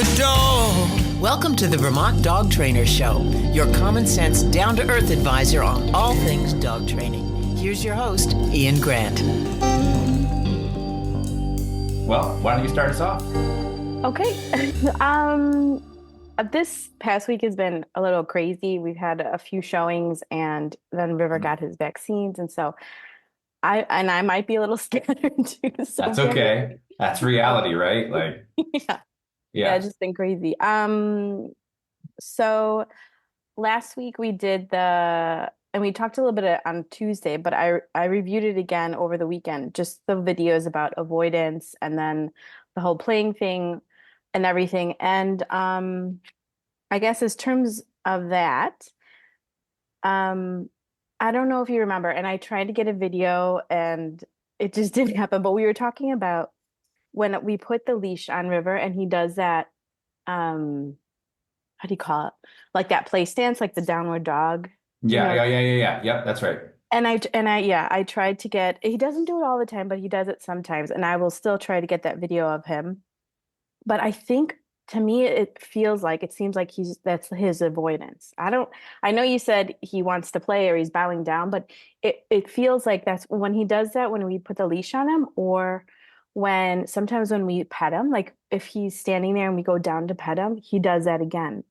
the door. Welcome to the Vermont Dog Trainer Show, your common sense, down-to-earth advisor on all things dog training. Here's your host, Ian Grant. Well, why don't you start us off? Okay. This past week has been a little crazy. We've had a few showings, and then River got his vaccines, and so I might be a little scared too. So That's okay. That's reality, right? Like, yeah, it's just been crazy. So last week we did and we talked a little bit on Tuesday, but I reviewed it again over the weekend, just the videos about avoidance and then the whole playing thing and everything. And I guess in terms of that, I don't know if you remember, and I tried to get a video and it just didn't happen, but we were talking about when we put the leash on River and he does that, how do you call it? Like that play stance, like the downward dog. Yeah. Yep, that's right. And I tried to get, he doesn't do it all the time, but he does it sometimes. And I will still try to get that video of him. But I think to me, it seems like that's his avoidance. I know you said he wants to play or he's bowing down, but it feels like that's when he does that, when we put the leash on him, or sometimes when we pet him, like if he's standing there and we go down to pet him, he does that again.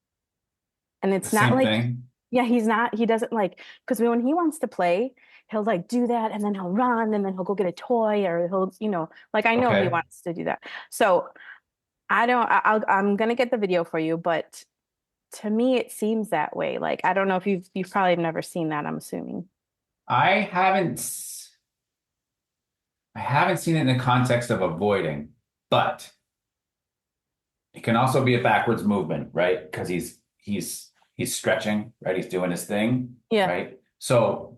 And it's not like, thing. Yeah, he doesn't like, because when he wants to play, he'll like do that and then he'll run and then he'll go get a toy or he'll, like I know he wants to do that. So I'm going to get the video for you, but to me, it seems that way. Like, I don't know if you've probably never seen that, I'm assuming. I haven't seen it in the context of avoiding, but it can also be a backwards movement, right? Because he's stretching, right? He's doing his thing, yeah. Right? So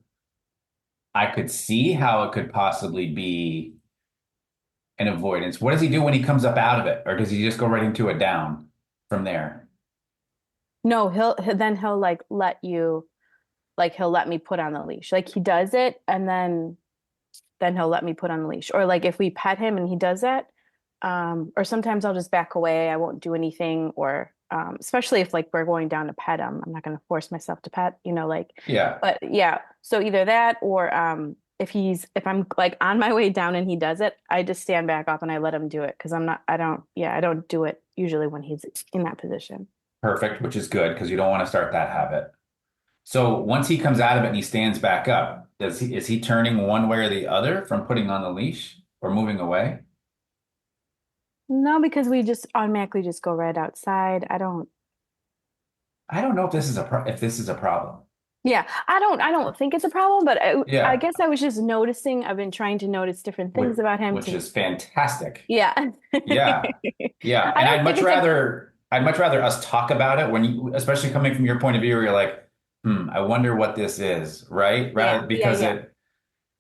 I could see how it could possibly be an avoidance. What does he do when he comes up out of it? Or does he just go right into a down from there? No, he'll like let you, like he'll let me put on the leash. Like he does it and then he'll let me put on the leash. Or like if we pet him and he does that, or sometimes I'll just back away. I won't do anything, or especially if like we're going down to pet him, I'm not going to force myself to pet, Yeah. But yeah, so either that or if I'm like on my way down and he does it, I just stand back up and I let him do it because I don't do it usually when he's in that position. Perfect, which is good because you don't want to start that habit. So once he comes out of it and he stands back up, is he turning one way or the other from putting on the leash or moving away? No, because we just automatically just go right outside. I don't know if this is a problem. Yeah, I don't think it's a problem, but Yeah. I guess I was just noticing. I've been trying to notice different things about him, which is fantastic. Yeah. Yeah. And I'd much rather us talk about it when you, especially coming from your point of view, where you're like, I wonder what this is, right? Because it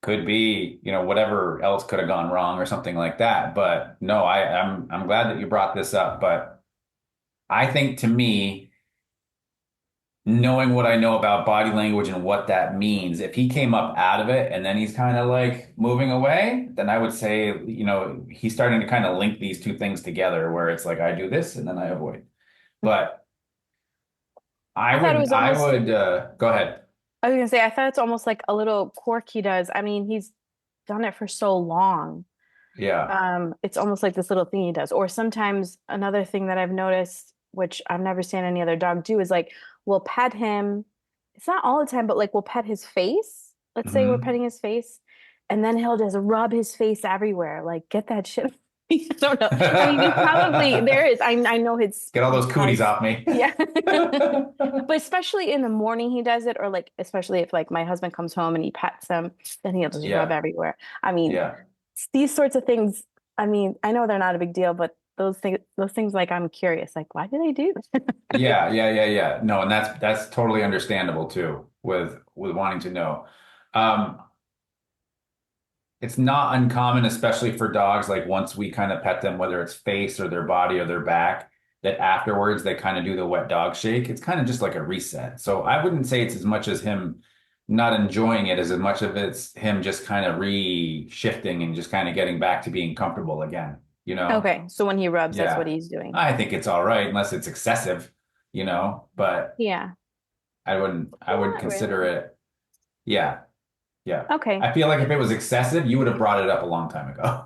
could be, whatever else could have gone wrong or something like that. But no, I'm glad that you brought this up. But I think, to me, knowing what I know about body language and what that means, if he came up out of it and then he's kind of like moving away, then I would say, he's starting to kind of link these two things together where it's like, I do this and then I avoid. But I would go ahead. I was gonna say, I thought it's almost like a little quirk he does. I mean, he's done it for so long. Yeah. It's almost like this little thing he does. Or sometimes another thing that I've noticed, which I've never seen any other dog do, is like we'll pet him. It's not all the time, but like we'll pet his face. Let's say we're petting his face, and then he'll just rub his face everywhere. Like, get that shit. I don't know. I mean, probably there is. I know it's get all those cooties off me. Yeah. But especially in the morning he does it, or like especially if like my husband comes home and he pets him, then he'll just rub everywhere. I mean, these sorts of things. I mean, I know they're not a big deal, but those things, like, I'm curious, like, why do they do that? Yeah. No, and that's totally understandable too, with wanting to know. It's not uncommon, especially for dogs, like once we kind of pet them, whether it's face or their body or their back, that afterwards they kind of do the wet dog shake. It's kind of just like a reset. So I wouldn't say it's as much as him not enjoying it as much of it's him just kind of re-shifting and just kind of getting back to being comfortable again. you know? Okay. So when he rubs, that's what Yeah. he's doing. I think it's all right unless it's excessive, but Yeah. I wouldn't Not consider really. it. Yeah. Yeah. Okay. I feel like if it was excessive, you would have brought it up a long time ago.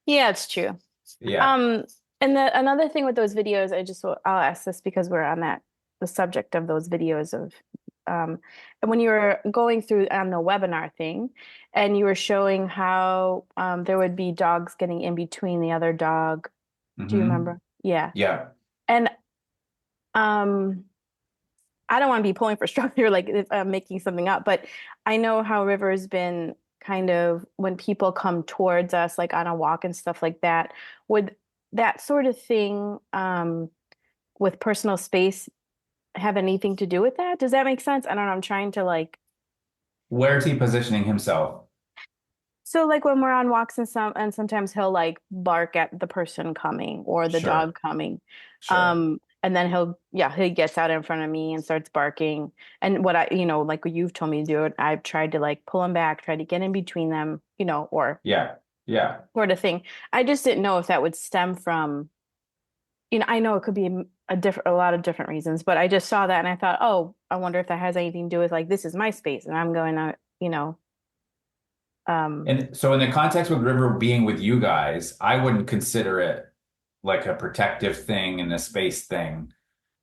Yeah, it's true. Yeah. Um, and another thing with those videos, I'll ask this because we're on the subject of those videos of and when you were going through on the webinar thing and you were showing how there would be dogs getting in between the other dog. Do you Hmm. remember? Yeah. Yeah. And um I don't want to be pulling for straws here, like if I'm making something up, but I know how River's been kind of when people come towards us, like on a walk and stuff like that. Would that sort of thing with personal space have anything to do with that? Does that make sense? I don't know. I'm trying to like, Where's he positioning himself? so like when we're on walks and sometimes he'll like bark at the person coming or the dog Sure. coming. Sure. And then he gets out in front of me and starts barking. And what like what you've told me to do, it, I've tried to like pull him back, try to get in between them, or Yeah. Yeah. sort of thing. I just didn't know if that would stem from, I know it could be a lot of different reasons, but I just saw that and I thought, oh, I wonder if that has anything to do with like, this is my space and I'm going to, um, And so in the context with River being with you guys, I wouldn't consider it like a protective thing and a space thing.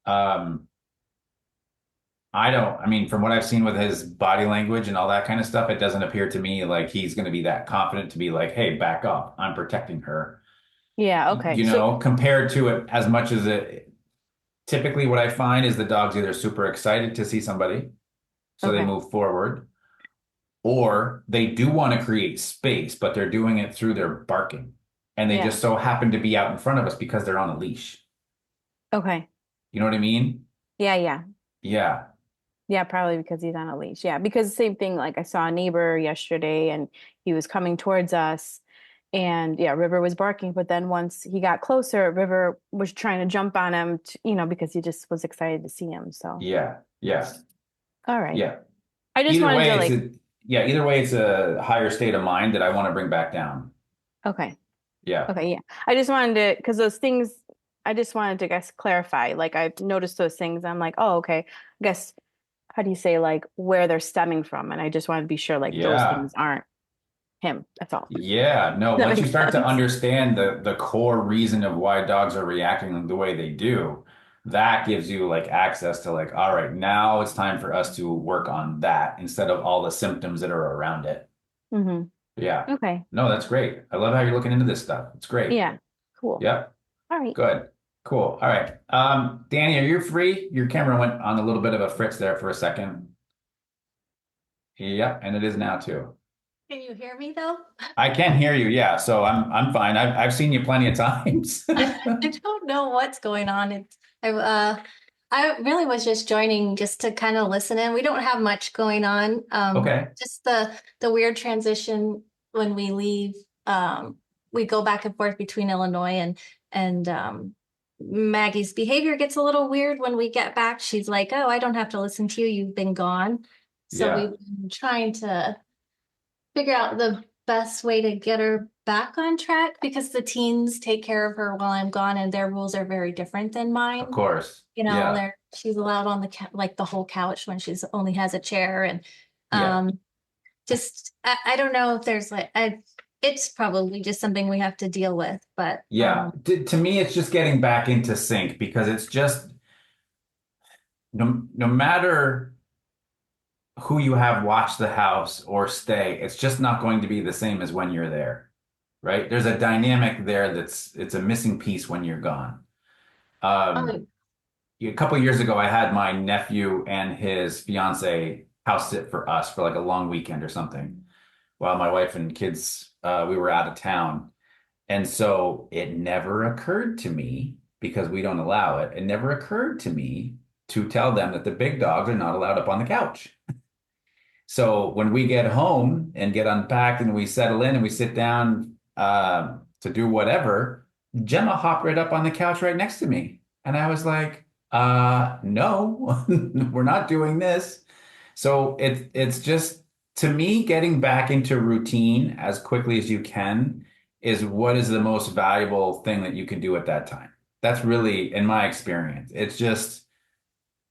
Um, I mean, from what I've seen with his body language and all that kind of stuff, it doesn't appear to me like he's going to be that confident to be like, hey, back up. I'm protecting her. yeah, okay. So, Compared to it as much as it typically what I find is the dog's either super excited to see somebody, so they okay. move forward, or they do want to create space, but they're doing it through their barking. And they Yeah. just so happen to be out in front of us because they're on a leash. Okay. You know what I mean? Yeah, yeah. Yeah. Yeah, probably because he's on a leash. Yeah, because same thing, like I saw a neighbor yesterday and he was coming towards us and yeah, River was barking, but then once he got closer, River was trying to jump on him, because he just was excited to see him. So, Yeah. Yeah. all right. Yeah. I just Either wanted way, to like, either way, it's a higher state of mind that I want to bring back down. okay. Yeah. Okay, yeah. I just wanted to, because those things, I just wanted to guess clarify. Like I've noticed those things. I'm like, oh, okay. I guess how do you say like where they're stemming from? And I just want to be sure like those Yeah. things aren't him. That's all. Yeah. No, That once you makes start to sense. understand the core reason of why dogs are reacting the way they do, that gives you like access to like, all right, now it's time for us to work on that instead of all the symptoms that are around it. Hmm. Yeah. Okay. No, that's great. I love how you're looking into this stuff. It's great. Yeah. Cool. Yep. All right. Good. Cool. All right. Danny, are you free? Your camera went on a little bit of a fritz there for a second. Yep, and it is now too. Can you hear me though? I can hear you. Yeah, so I'm fine. I've seen you plenty of times. I don't know what's going on. I really was just joining just to kind of listen in. We don't have much going on. Okay. Just the weird transition when we leave. We go back and forth between Illinois and Maggie's behavior gets a little weird when we get back. She's like, "Oh, I don't have to listen to you. You've been gone." So Yeah. we've been trying to figure out the best way to get her back on track because the teens take care of her while I'm gone and their rules are very different than Of mine. course. Yeah. She's allowed on like the whole couch when she's only has a chair and Yeah. just I don't know if there's it's probably just something we have to deal with, but Yeah. To me, it's just getting back into sync because it's just no matter who you have watch the house or stay, it's just not going to be the same as when you're there, right? There's a dynamic there it's a missing piece when you're gone. oh, A couple of years ago, I had my nephew and his fiance house sit for us for like a long weekend or something, while my wife and kids we were out of town. And so it never occurred to me, because we don't allow it, it never occurred to me to tell them that the big dogs are not allowed up on the couch. So when we get home and get unpacked and we settle in and we sit down to do whatever, Gemma hopped right up on the couch right next to me. And I was like, no, we're not doing this. So it's just, to me, getting back into routine as quickly as you can is what is the most valuable thing that you can do at that time. That's really, in my experience, it's just,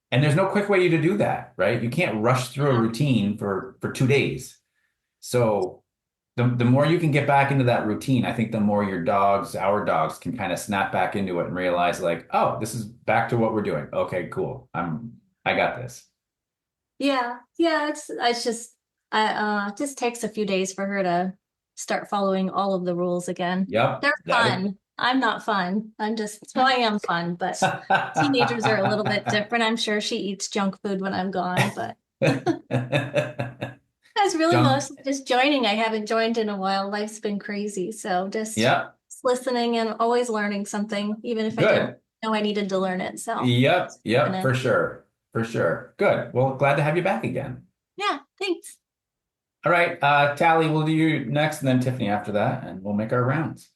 and there's no quick way to do that, right? You can't rush through a routine for 2 days. So the more you can get back into that routine, I think the more our dogs can kind of snap back into it and realize like, oh, this is back to what we're doing. Okay, cool. I got this. Yeah. It's just it just takes a few days for her to start following all of the rules again. Yep. They're fun. I'm not fun. I am fun, but teenagers are a little bit different. I'm sure she eats junk food when I'm gone, but that's really mostly just joining. I haven't joined in a while. Life's been crazy. So just listening and always learning something, even if I don't know I needed to learn it. So Yep, for sure. For sure. Good. Well, glad to have you back again. Yeah, thanks. All right. Tali, we'll do you next and then Tiffany after that, and we'll make our rounds.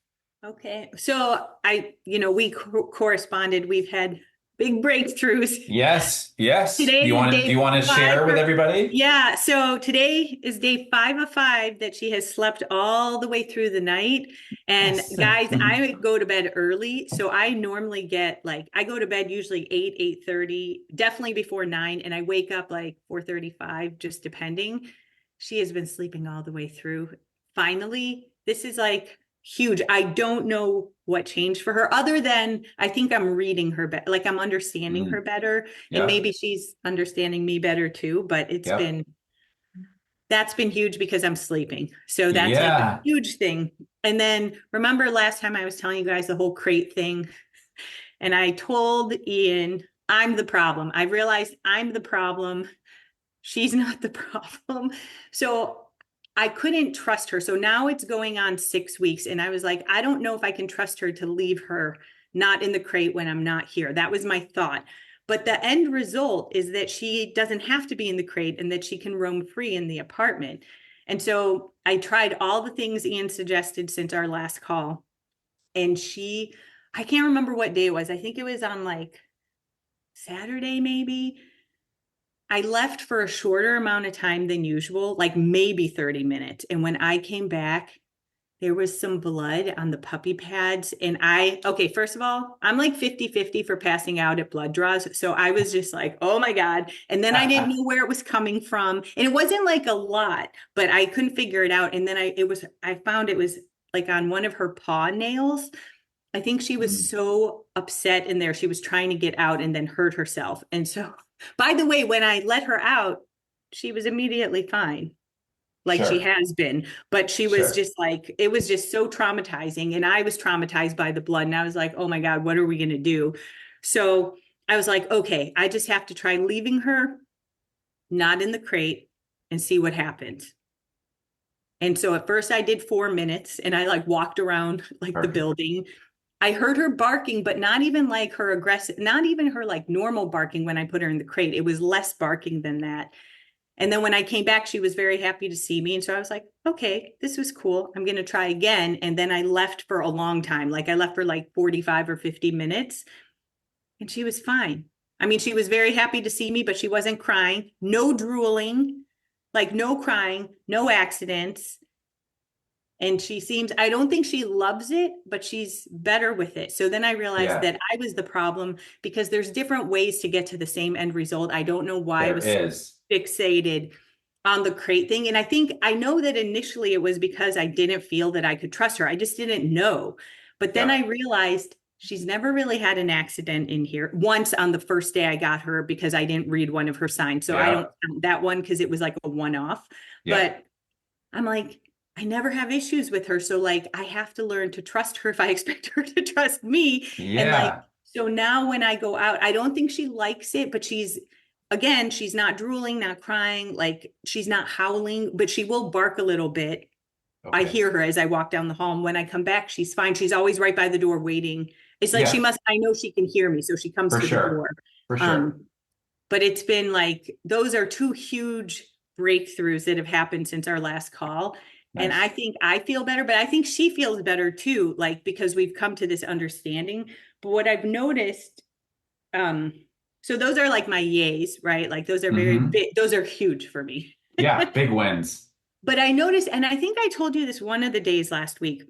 Okay. So we corresponded. We've had big breakthroughs. Yes. Today, do you want to share with everybody? Yeah. So today is day 5 of 5 that she has slept all the way through the night. And guys, I go to bed early. So I normally get I go to bed usually 8:30, definitely before 9. And I wake up like 4:35, just depending. She has been sleeping all the way through. Finally, this is huge. I don't know what changed for her other than I think I'm reading her better. I'm understanding her better, and maybe she's understanding me better too, but that's been huge because I'm sleeping. So that's a huge thing. And then remember last time I was telling you guys the whole crate thing, and I told Ian, I'm the problem. I realized I'm the problem. She's not the problem. So I couldn't trust her. So now it's going on 6 weeks. And I was like, I don't know if I can trust her to leave her not in the crate when I'm not here. That was my thought. But the end result is that she doesn't have to be in the crate and that she can roam free in the apartment. And so I tried all the things Ian suggested since our last call. And I can't remember what day it was. I think it was on Saturday, maybe. I left for a shorter amount of time than usual, maybe 30 minutes. And when I came back, there was some blood on the puppy pads. And first of all, I'm 50-50 for passing out at blood draws. So I was just oh my God. And then I didn't know where it was coming from. And it wasn't a lot, but I couldn't figure it out. And then I found it was on one of her paw nails. I think she was so upset in there. She was trying to get out and then hurt herself. And so, by the way, when I let her out, she was immediately fine, she has been. But she was just it was just so traumatizing. And I was traumatized by the blood. And I was like, oh my God, what are we going to do? So I was like, okay, I just have to try leaving her not in the crate and see what happens. And so at first I did 4 minutes and I walked around the building. I heard her barking, but not even her aggressive, not even her normal barking when I put her in the crate. It was less barking than that. And then when I came back, she was very happy to see me. And so I was like, okay, this was cool. I'm going to try again. And then I left for a long time. I left for 45 or 50 minutes and she was fine. I mean, she was very happy to see me, but she wasn't crying, no drooling, no crying, no accidents. And I don't think she loves it, but she's better with it. So then I realized that I was the problem because there's different ways to get to the same end result. I don't know why I was so fixated on the crate thing. And I know that initially it was because I didn't feel that I could trust her. I just didn't know. But then I realized she's never really had an accident in here. Once on the first day I got her because I didn't read one of her signs. So I don't count that one because it was a one-off. But I'm I never have issues with her. So I have to learn to trust her if I expect her to trust me. And so now when I go out, I don't think she likes it, but she's not drooling, not crying, she's not howling, but she will bark a little bit. Okay. I hear her as I walk down the hall. And when I come back, she's fine. She's always right by the door waiting. It's I know she can hear me. So she comes to the door. For sure. But it's been those are 2 huge breakthroughs that have happened since our last call. Nice. And I think I feel better, but I think she feels better too, because we've come to this understanding. But what I've noticed, so those are my yays, right? Those are very big, those are huge for me. Yeah, big wins. But I noticed, and I think I told you this one of the days last week,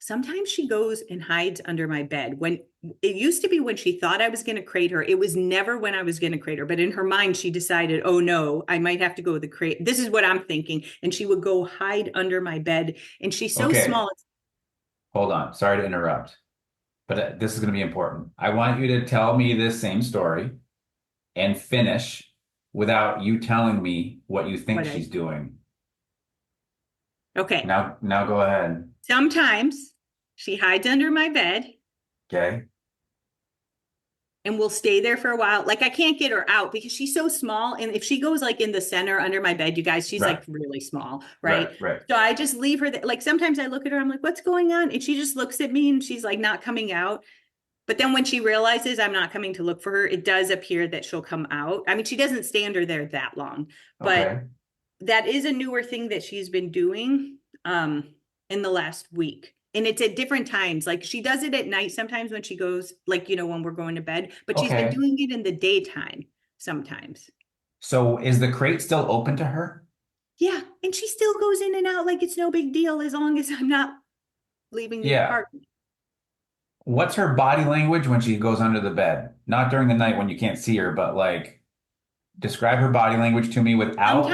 Sometimes she goes and hides under my bed. When it used to be when she thought I was going to crate her, it was never when I was going to crate her. But in her mind, she decided, oh no, I might have to go with the crate. This is what I'm thinking. And she would go hide under my bed. And she's so Okay. small. Hold on. Sorry to interrupt, but this is going to be important. I want you to tell me this same story and finish without you telling me what you think she's doing. Okay. Now go ahead. Sometimes she hides under my bed. Okay. And we'll stay there for a while. Like I can't get her out because she's so small. And if she goes like in the center under my bed, you guys, she's like really small, right? Right. So I just leave her there. Like sometimes I look at her, I'm like, what's going on? And she just looks at me and she's like not coming out. But then when she realizes I'm not coming to look for her, it does appear that she'll come out. I mean, she doesn't stay under there that long, but that is a newer thing that she's been doing in the last week. And it's at different times. Like she does it at night sometimes when she goes, like, you know, when we're going to bed, but she's been doing it in the daytime sometimes. So is the crate still open to her? Yeah. And she still goes in and out like it's no big deal as long as I'm not leaving the apartment. What's her body language when she goes under the bed? Not during the night when you can't see her, but like describe her body language to me without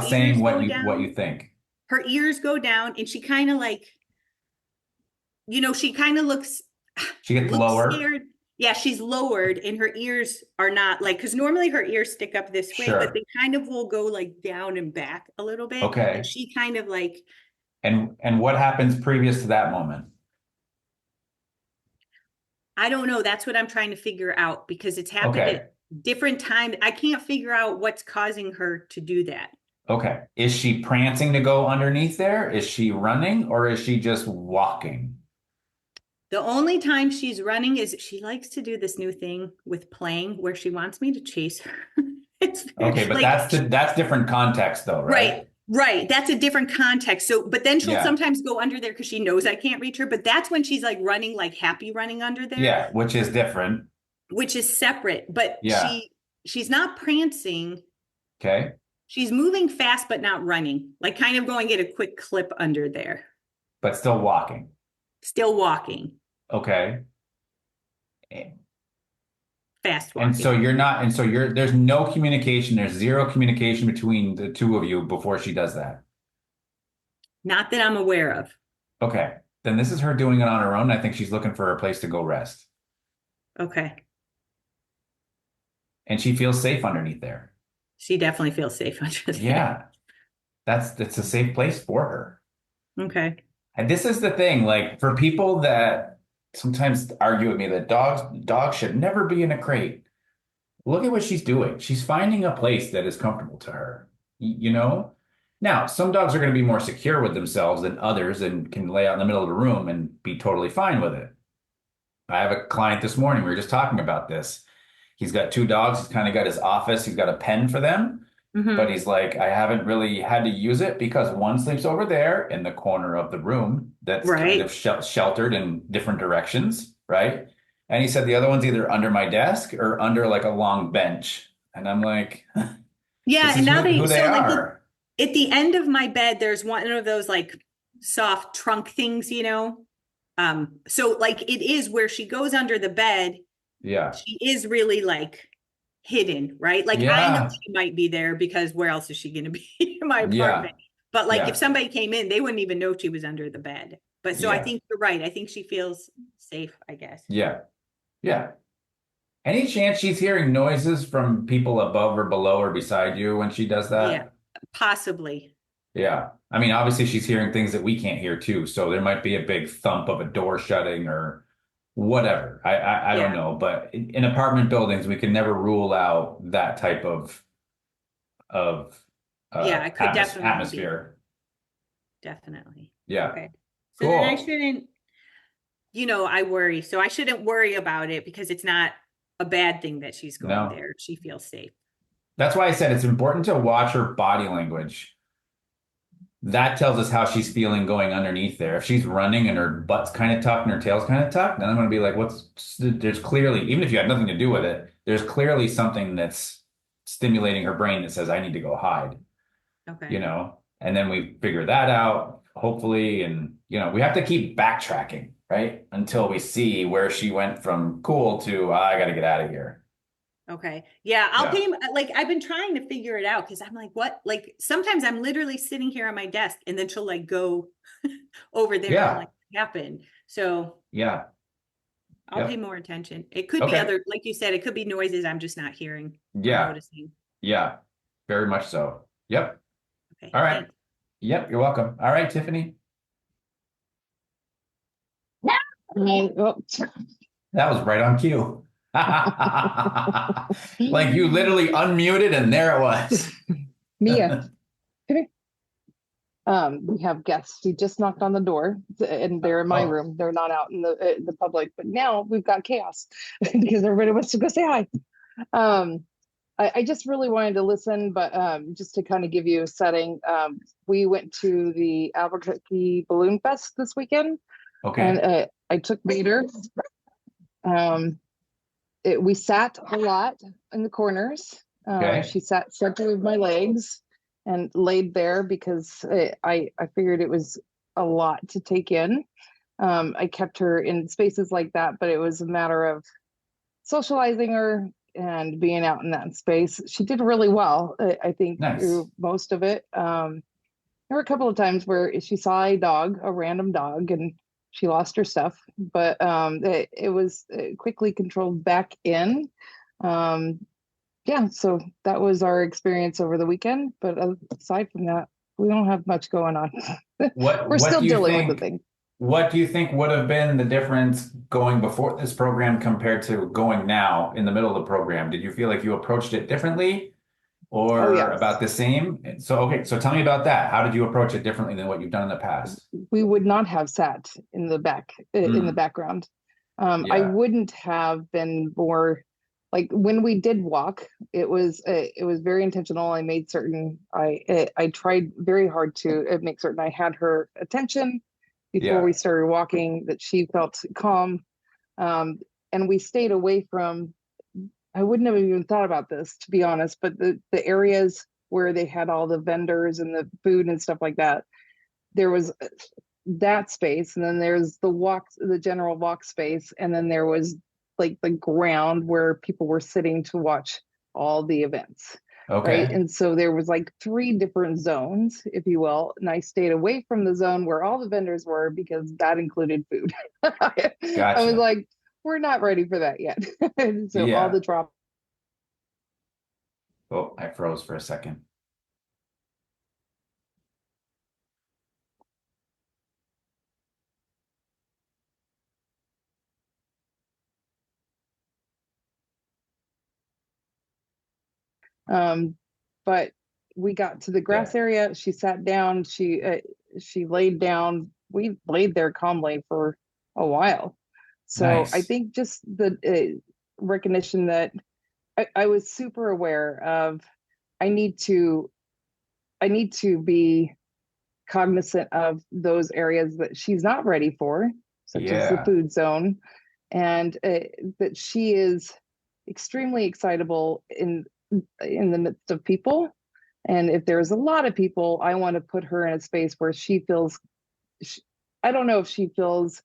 saying what you think. Her ears go down and she kind of like, you know, she kind of looks lower. Scared. Yeah, she's lowered and her ears are not like, because normally her ears stick up this way, but they kind of will go like down and back a little bit. Okay. And she kind of like. And what happens previous to that moment? I don't know. That's what I'm trying to figure out because it's happened at different times. I can't figure out what's causing her to do that. Okay. Is she prancing to go underneath there? Is she running or is she just walking? The only time she's running is she likes to do this new thing with playing where she wants me to chase her. Okay, but like, that's different context though, right? Right. That's a different context. So, but then she'll sometimes go under there because she knows I can't reach her. But that's when she's like running, like happy running under there. Yeah, which is different. Which is separate. But she's not prancing. Okay. She's moving fast, but not running. Like kind of going at a quick clip under there. But still walking. Still walking. Okay. Fast walking. There's no communication. There's zero communication between the two of you before she does that. Not that I'm aware of. Okay. Then this is her doing it on her own. I think she's looking for a place to go rest. Okay. And she feels safe underneath there. She definitely feels safe under there. Yeah. That's a safe place for her. Okay. And this is the thing, like for people that sometimes argue with me that dogs should never be in a crate. Look at what she's doing. She's finding a place that is comfortable to her, you know? Now, some dogs are going to be more secure with themselves than others and can lay out in the middle of the room and be totally fine with it. I have a client this morning. We were just talking about this. He's got two dogs. He's kind of got his office. He's got a pen for them. But he's like, I haven't really had to use it because one sleeps over there in the corner of the room that's kind of sheltered in different directions, right? And he said the other one's either under my desk or under like a long bench. And I'm like, yeah, and now who they are. Like at the end of my bed, there's one of those like soft trunk things, you know? So like it is where she goes under the bed. Yeah. She is really like hidden, right? Like I know she might be there because where else is she going to be in my apartment? But like if somebody came in, they wouldn't even know she was under the bed. But so I think you're right. I think she feels safe, I guess. Yeah. Yeah. Any chance she's hearing noises from people above or below or beside you when she does that? Yeah, possibly. Yeah. I mean, obviously she's hearing things that we can't hear too. So there might be a big thump of a door shutting or whatever. I don't know, but in apartment buildings, we can never rule out that type of it could definitely atmosphere. Definitely. Yeah. Okay. So then I shouldn't, I worry. So I shouldn't worry about it because it's not a bad thing that she's going there. She feels safe. That's why I said it's important to watch her body language. That tells us how she's feeling going underneath there. If she's running and her butt's kind of tucked and her tail's kind of tucked, then I'm going to be like, there's clearly, even if you had nothing to do with it, there's clearly something that's stimulating her brain that says, I need to go hide. Okay. And then we figure that out. hopefully, and we have to keep backtracking, right? Until we see where she went from cool to I got to get out of here. Okay. Yeah, I'll Yeah. pay like I've been trying to figure it out because I'm like, what? Like sometimes I'm literally sitting here on my desk and then she'll like go over there and I'm Yeah. like, what happened? So Yeah. I'll pay Yep. more attention. It could be Okay. other, like you said, it could be noises I'm just not hearing or Yeah. noticing. Yeah. Very much so. Yep. Okay, All right. thanks. Yep. You're welcome. All right, Tiffany. Oh, That was right on cue. Like you literally unmuted and there it was. Mia, come here. We have guests. We just knocked on the door, and they're in my Oh, room. They're not out in the public. But now we've got chaos because everybody wants to go say hi. Um, I just really wanted to listen, but just to kind of give you a setting, we went to the Albuquerque Balloon Fest this weekend, and okay. I took Vader. Um, we sat a lot in the corners. Okay. She sat center of my legs and laid there because I figured it was a lot to take in. I kept her in spaces like that, but it was a matter of socializing her and being out in that space. She did really well, I think, Nice. through most of it. There were a couple of times where she saw a dog, a random dog, and she lost her stuff, but it was quickly controlled back in. Um, yeah, so that was our experience over the weekend. But aside from that, we don't have much going on. What We're what still do you dealing with the think thing. what do you think would have been the difference going before this program compared to going now in the middle of the program? Did you feel like you approached it differently Oh, or yes. about the same? So okay, so tell me about that. How did you approach it differently than what you've done in the past? We would not have sat in the in the Hmm. background. I Yeah. wouldn't have been more like when we did walk. It was very intentional. I made certain I tried very hard to make certain I had her attention before Yeah. we started walking, that she felt calm, um, and we stayed away from. I wouldn't have even thought about this, to be honest, but the areas where they had all the vendors and the food and stuff like that, there was that space, and then there's the general walk space, and then there was like the ground where people were sitting to watch all the events, right? Okay. And so there was like three different zones, if you will, and I stayed away from the zone where all the vendors were because that included food. I was Gotcha. like, we're not ready for that yet. And so all Yeah. the drop. Oh, I froze for a second. But we got to the grass There. area. She sat down. She laid down. We laid there calmly for a while. So I Nice. think just the recognition that I was super aware of. I need to I need to be cognizant of those areas that she's not ready for, such as the Yeah. food zone, and that she is extremely excitable in the midst of people. And if there's a lot of people, I want to put her in a space where she feels, I don't know if she feels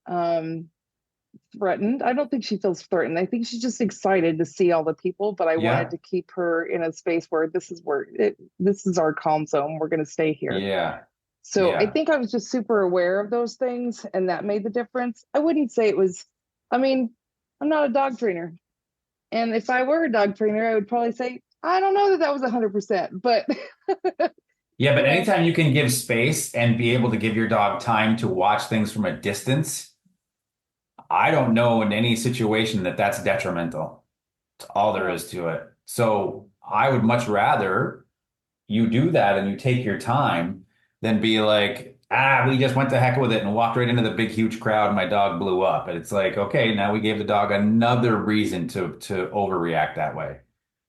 um, threatened. I don't think she feels threatened. I think she's just excited to see all the people, but I wanted Yeah. to keep her in a space where this is our calm zone. We're going to stay here. Yeah. So I Yeah. think I was just super aware of those things, and that made the difference. I wouldn't say it was, I mean, I'm not a dog trainer. And if I were a dog trainer, I would probably say, I don't know that that was 100%, but Yeah, but you know, anytime you can give space and be able to give your dog time to watch things from a distance, I don't know in any situation that that's detrimental. It's all there yeah. is to it. So I would much rather you do that and you take your time than be like, we just went to heck with it and walked right into the big, huge crowd and my dog blew up. And it's like, okay, now we gave the dog another reason to overreact that way.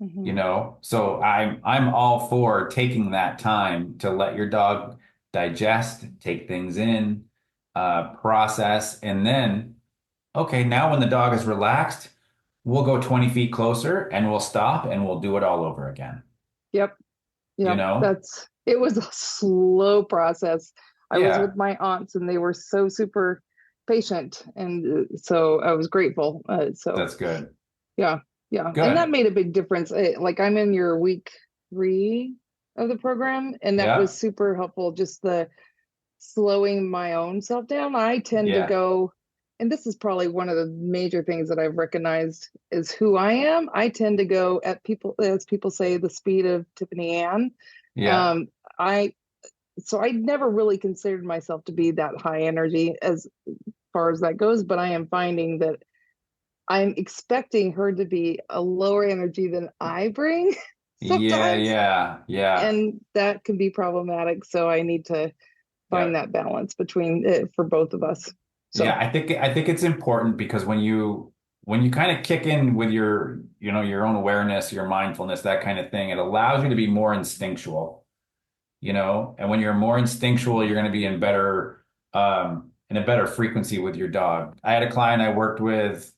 Mhm. So I'm all for taking that time to let your dog digest, take things in, process, and then okay, now when the dog is relaxed, we'll go 20 feet closer and we'll stop and we'll do it all over again. Yep. You Yep. know? That's it was a slow process. I was Yeah, with my aunts and they were so super patient. And so I was grateful. So that's good. yeah, yeah. And that Good. made a big difference. Like I'm in your week 3 of the program, and that Yeah, was super helpful. Just the slowing my own self down. I tend to yeah, go, and this is probably one of the major things that I've recognized is who I am. I tend to go at people, as people say, the speed of TiffianyAnn. yeah, Um, I so I never really considered myself to be that high energy as far as that goes, but I am finding that I'm expecting her to be a lower energy than I bring yeah, sometimes, yeah, yeah. and that can be problematic. So I need to find Yeah. that balance between it for both of us. Yeah, So I think it's important because when you kind of kick in with your, your own awareness, your mindfulness, that kind of thing, it allows you to be more instinctual, and when you're more instinctual, you're going to be in a better frequency with your dog. I had a client I worked with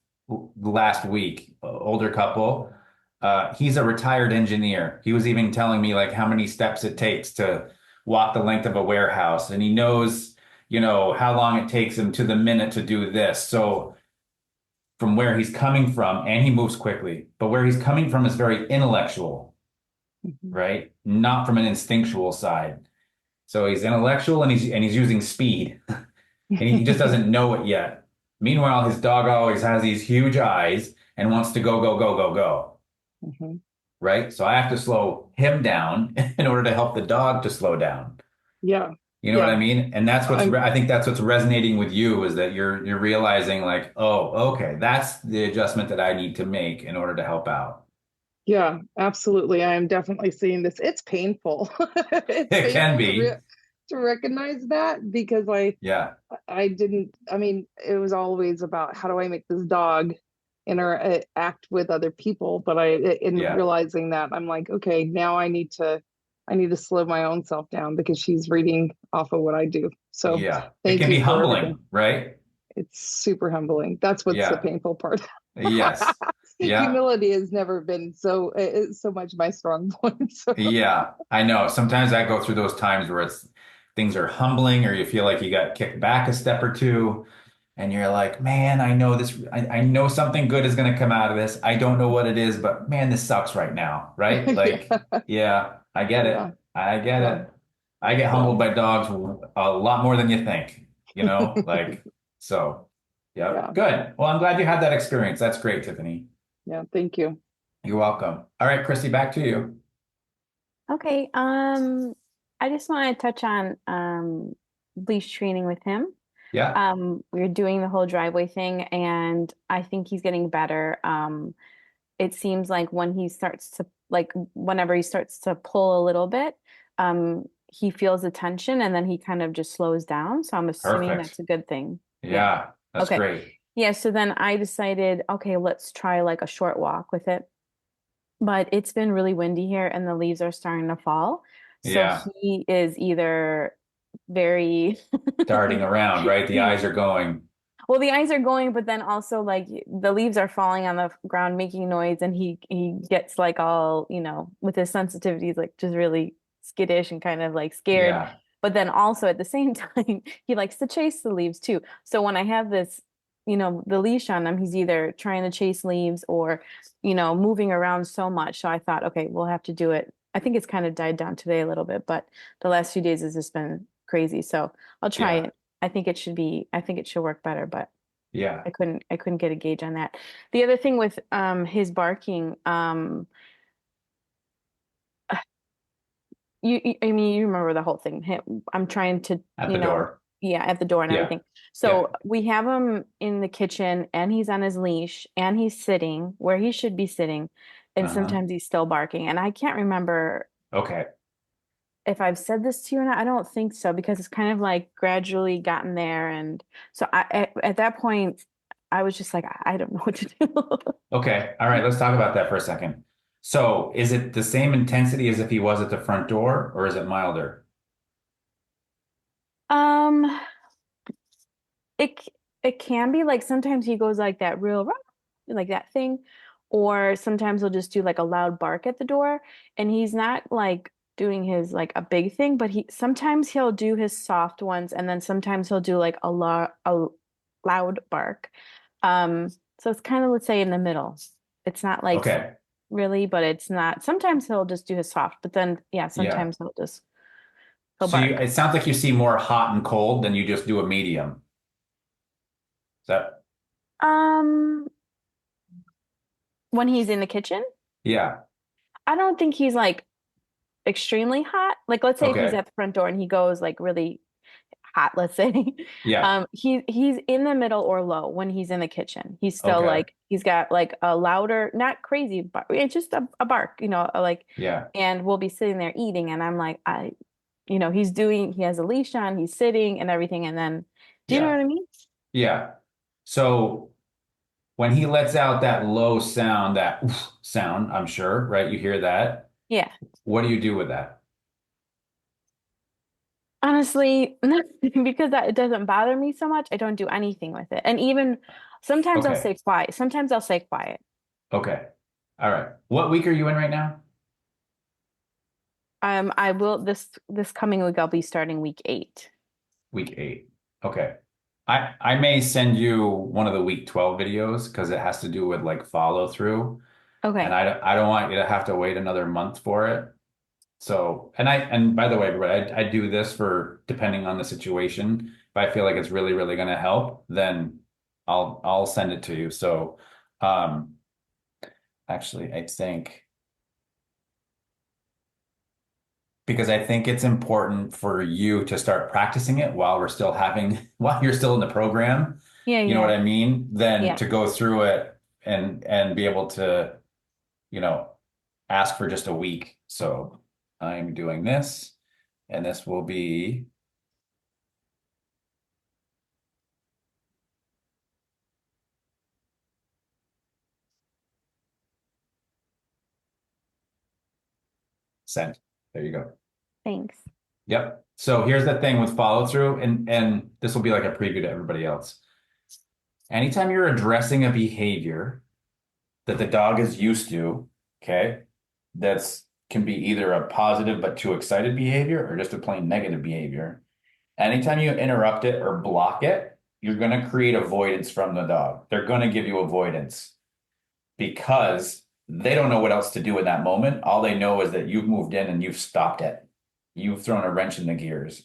last week, older couple. He's a retired engineer. He was even telling me like how many steps it takes to walk the length of a warehouse, and he knows, how long it takes him to the minute to do this. So from where he's coming from, and he moves quickly, but where he's coming from is very intellectual, mhm. right? Not from an instinctual side. So he's intellectual and he's using speed and he just doesn't know it yet. Meanwhile, his dog always has these huge eyes and wants to go, go, go, go, go. Mhm. Right? So I have to slow him down in order to help the dog to slow down. Yeah, You know what I yeah. mean? And that's I'm I think that's what's resonating with you is that you're realizing like, oh, okay, that's the adjustment that I need to make in order to help out. Yeah, absolutely. I am definitely seeing this. It's painful. It's It can painful be. to recognize that because Yeah. I didn't, I mean, it was always about how do I make this dog interact with other people, but in Yeah. realizing that I'm like, okay, now I need to slow my own self down because she's reading off of what I do. So Yeah. It thank can be you for everything. humbling, right? It's super humbling. That's what's the Yeah. painful part. Yes. Yeah. Humility has never been so much my strong point. So Yeah. I know. Sometimes I go through those times where things are humbling or you feel like you got kicked back a step or two and you're like, man, I know this, I know something good is going to come out of this. I don't know what it is, but man, this sucks right now. Right? Like, yeah, yeah, I get yeah, it. I get yeah, it. I get yeah, humbled by dogs a lot more than you think, like, so, yeah, yeah, good. Well, I'm glad you had that experience. That's great, Tiffany. yeah. Thank you. You're welcome. All right, Christy, back to you. Okay, I just want to touch on leash training with him. Yeah. We're doing the whole driveway thing, and I think he's getting better. It seems like when he starts to like whenever he starts to pull a little bit, he feels the tension and then he kind of just slows down. So I'm assuming Perfect. that's a good thing. Yeah. Yeah, that's Okay. great. Yeah, so then I decided, okay, let's try like a short walk with it. But it's been really windy here and the leaves are starting to fall. So Yeah. he is either very Darting around, right? The eyes are going. well, the eyes are going, but then also like the leaves are falling on the ground, making noise, and he gets like all, with his sensitivities, like just really skittish and kind of like scared. Yeah. But then also at the same time, he likes to chase the leaves too. So when I have this, the leash on him, he's either trying to chase leaves or, moving around so much. So I thought, okay, we'll have to do it. I think it's kind of died down today a little bit, but the last few days has just been crazy. So I'll try Yeah. it. I think it should work better, but Yeah. I couldn't get a gauge on that. The other thing with his barking, I mean you remember the whole thing. I'm trying to, At the door. yeah, at the door and Yeah. everything. Yeah. So we have him in the kitchen and he's on his leash and he's sitting where he should be sitting, and Uh-huh. sometimes he's still barking. And I can't remember Okay. if I've said this to you or not. I don't think so because it's kind of like gradually gotten there. And so at that point, I was just like, I don't know what to do. Okay. All right. Let's talk about that for a second. So is it the same intensity as if he was at the front door, or is it milder? Um, it can be like sometimes he goes like that real like that thing, or sometimes he'll just do like a loud bark at the door, and he's not like doing his like a big thing, but sometimes he'll do his soft ones and then sometimes he'll do like a loud bark. So it's kind of, let's say, in the middle. It's not like Okay. really, but it's not. Sometimes he'll just do his soft, but then yeah, Yeah. sometimes he'll So bark. it sounds like you see more hot and cold than you just do a medium. Is that, Um, when he's in the kitchen, yeah. I don't think he's like extremely hot. Like let's say if he's Okay. at the front door and he goes like really hot, let's say. Yeah. He's in the middle or low when he's in the kitchen. He's still Okay. like he's got like a louder, not crazy, but it's just a bark, like, Yeah. and we'll be sitting there eating and I'm like, he has a leash on, he's sitting and everything, and then do you know Yeah. what I mean? Yeah. So when he lets out that low sound, that oof sound, I'm sure, right? You hear that. Yeah. What do you do with that? Honestly, because it doesn't bother me so much, I don't do anything with it. And even sometimes I'll Okay. say quiet. Sometimes I'll say quiet. Okay. All right. What week are you in right now? I will this coming week I'll be starting week 8. Week 8. Okay. I may send you one of the week 12 videos because it has to do with like follow through. And Okay. I don't want you to have to wait another month for it. So, and by the way, everybody, I do this for depending on the situation. If I feel like it's really, really going to help, then I'll send it to you. So, um, actually, I think because I think it's important for you to start practicing it while we're still having while you're still in the program. Yeah, You know what yeah. I mean? Then Yeah. to go through it and be able to, you know, ask for just a week. So I'm doing this, and this will be sent. There you go. Thanks. Yep. So here's the thing with follow through, and this will be like a preview to everybody else. Anytime you're addressing a behavior that the dog is used to, okay, that's can be either a positive but too excited behavior or just a plain negative behavior. Anytime you interrupt it or block it, you're going to create avoidance from the dog. They're going to give you avoidance because they don't know what else to do in that moment. All they know is that you've moved in and you've stopped it. You've thrown a wrench in the gears.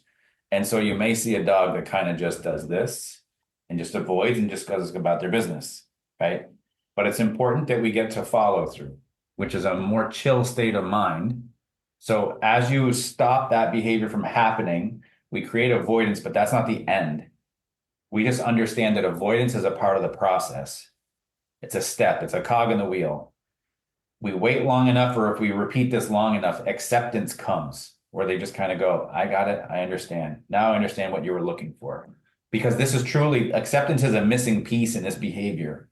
And so you may see a dog that kind of just does this and just avoids and just goes about their business, right? But it's important that we get to follow through, which is a more chill state of mind. So as you stop that behavior from happening, we create avoidance, but that's not the end. We just understand that avoidance is a part of the process. It's a step, it's a cog in the wheel. We wait long enough, or if we repeat this long enough, acceptance comes where they just kind of go, I got it. I understand. Now I understand what you were looking for. Because this is truly, acceptance is a missing piece in this behavior.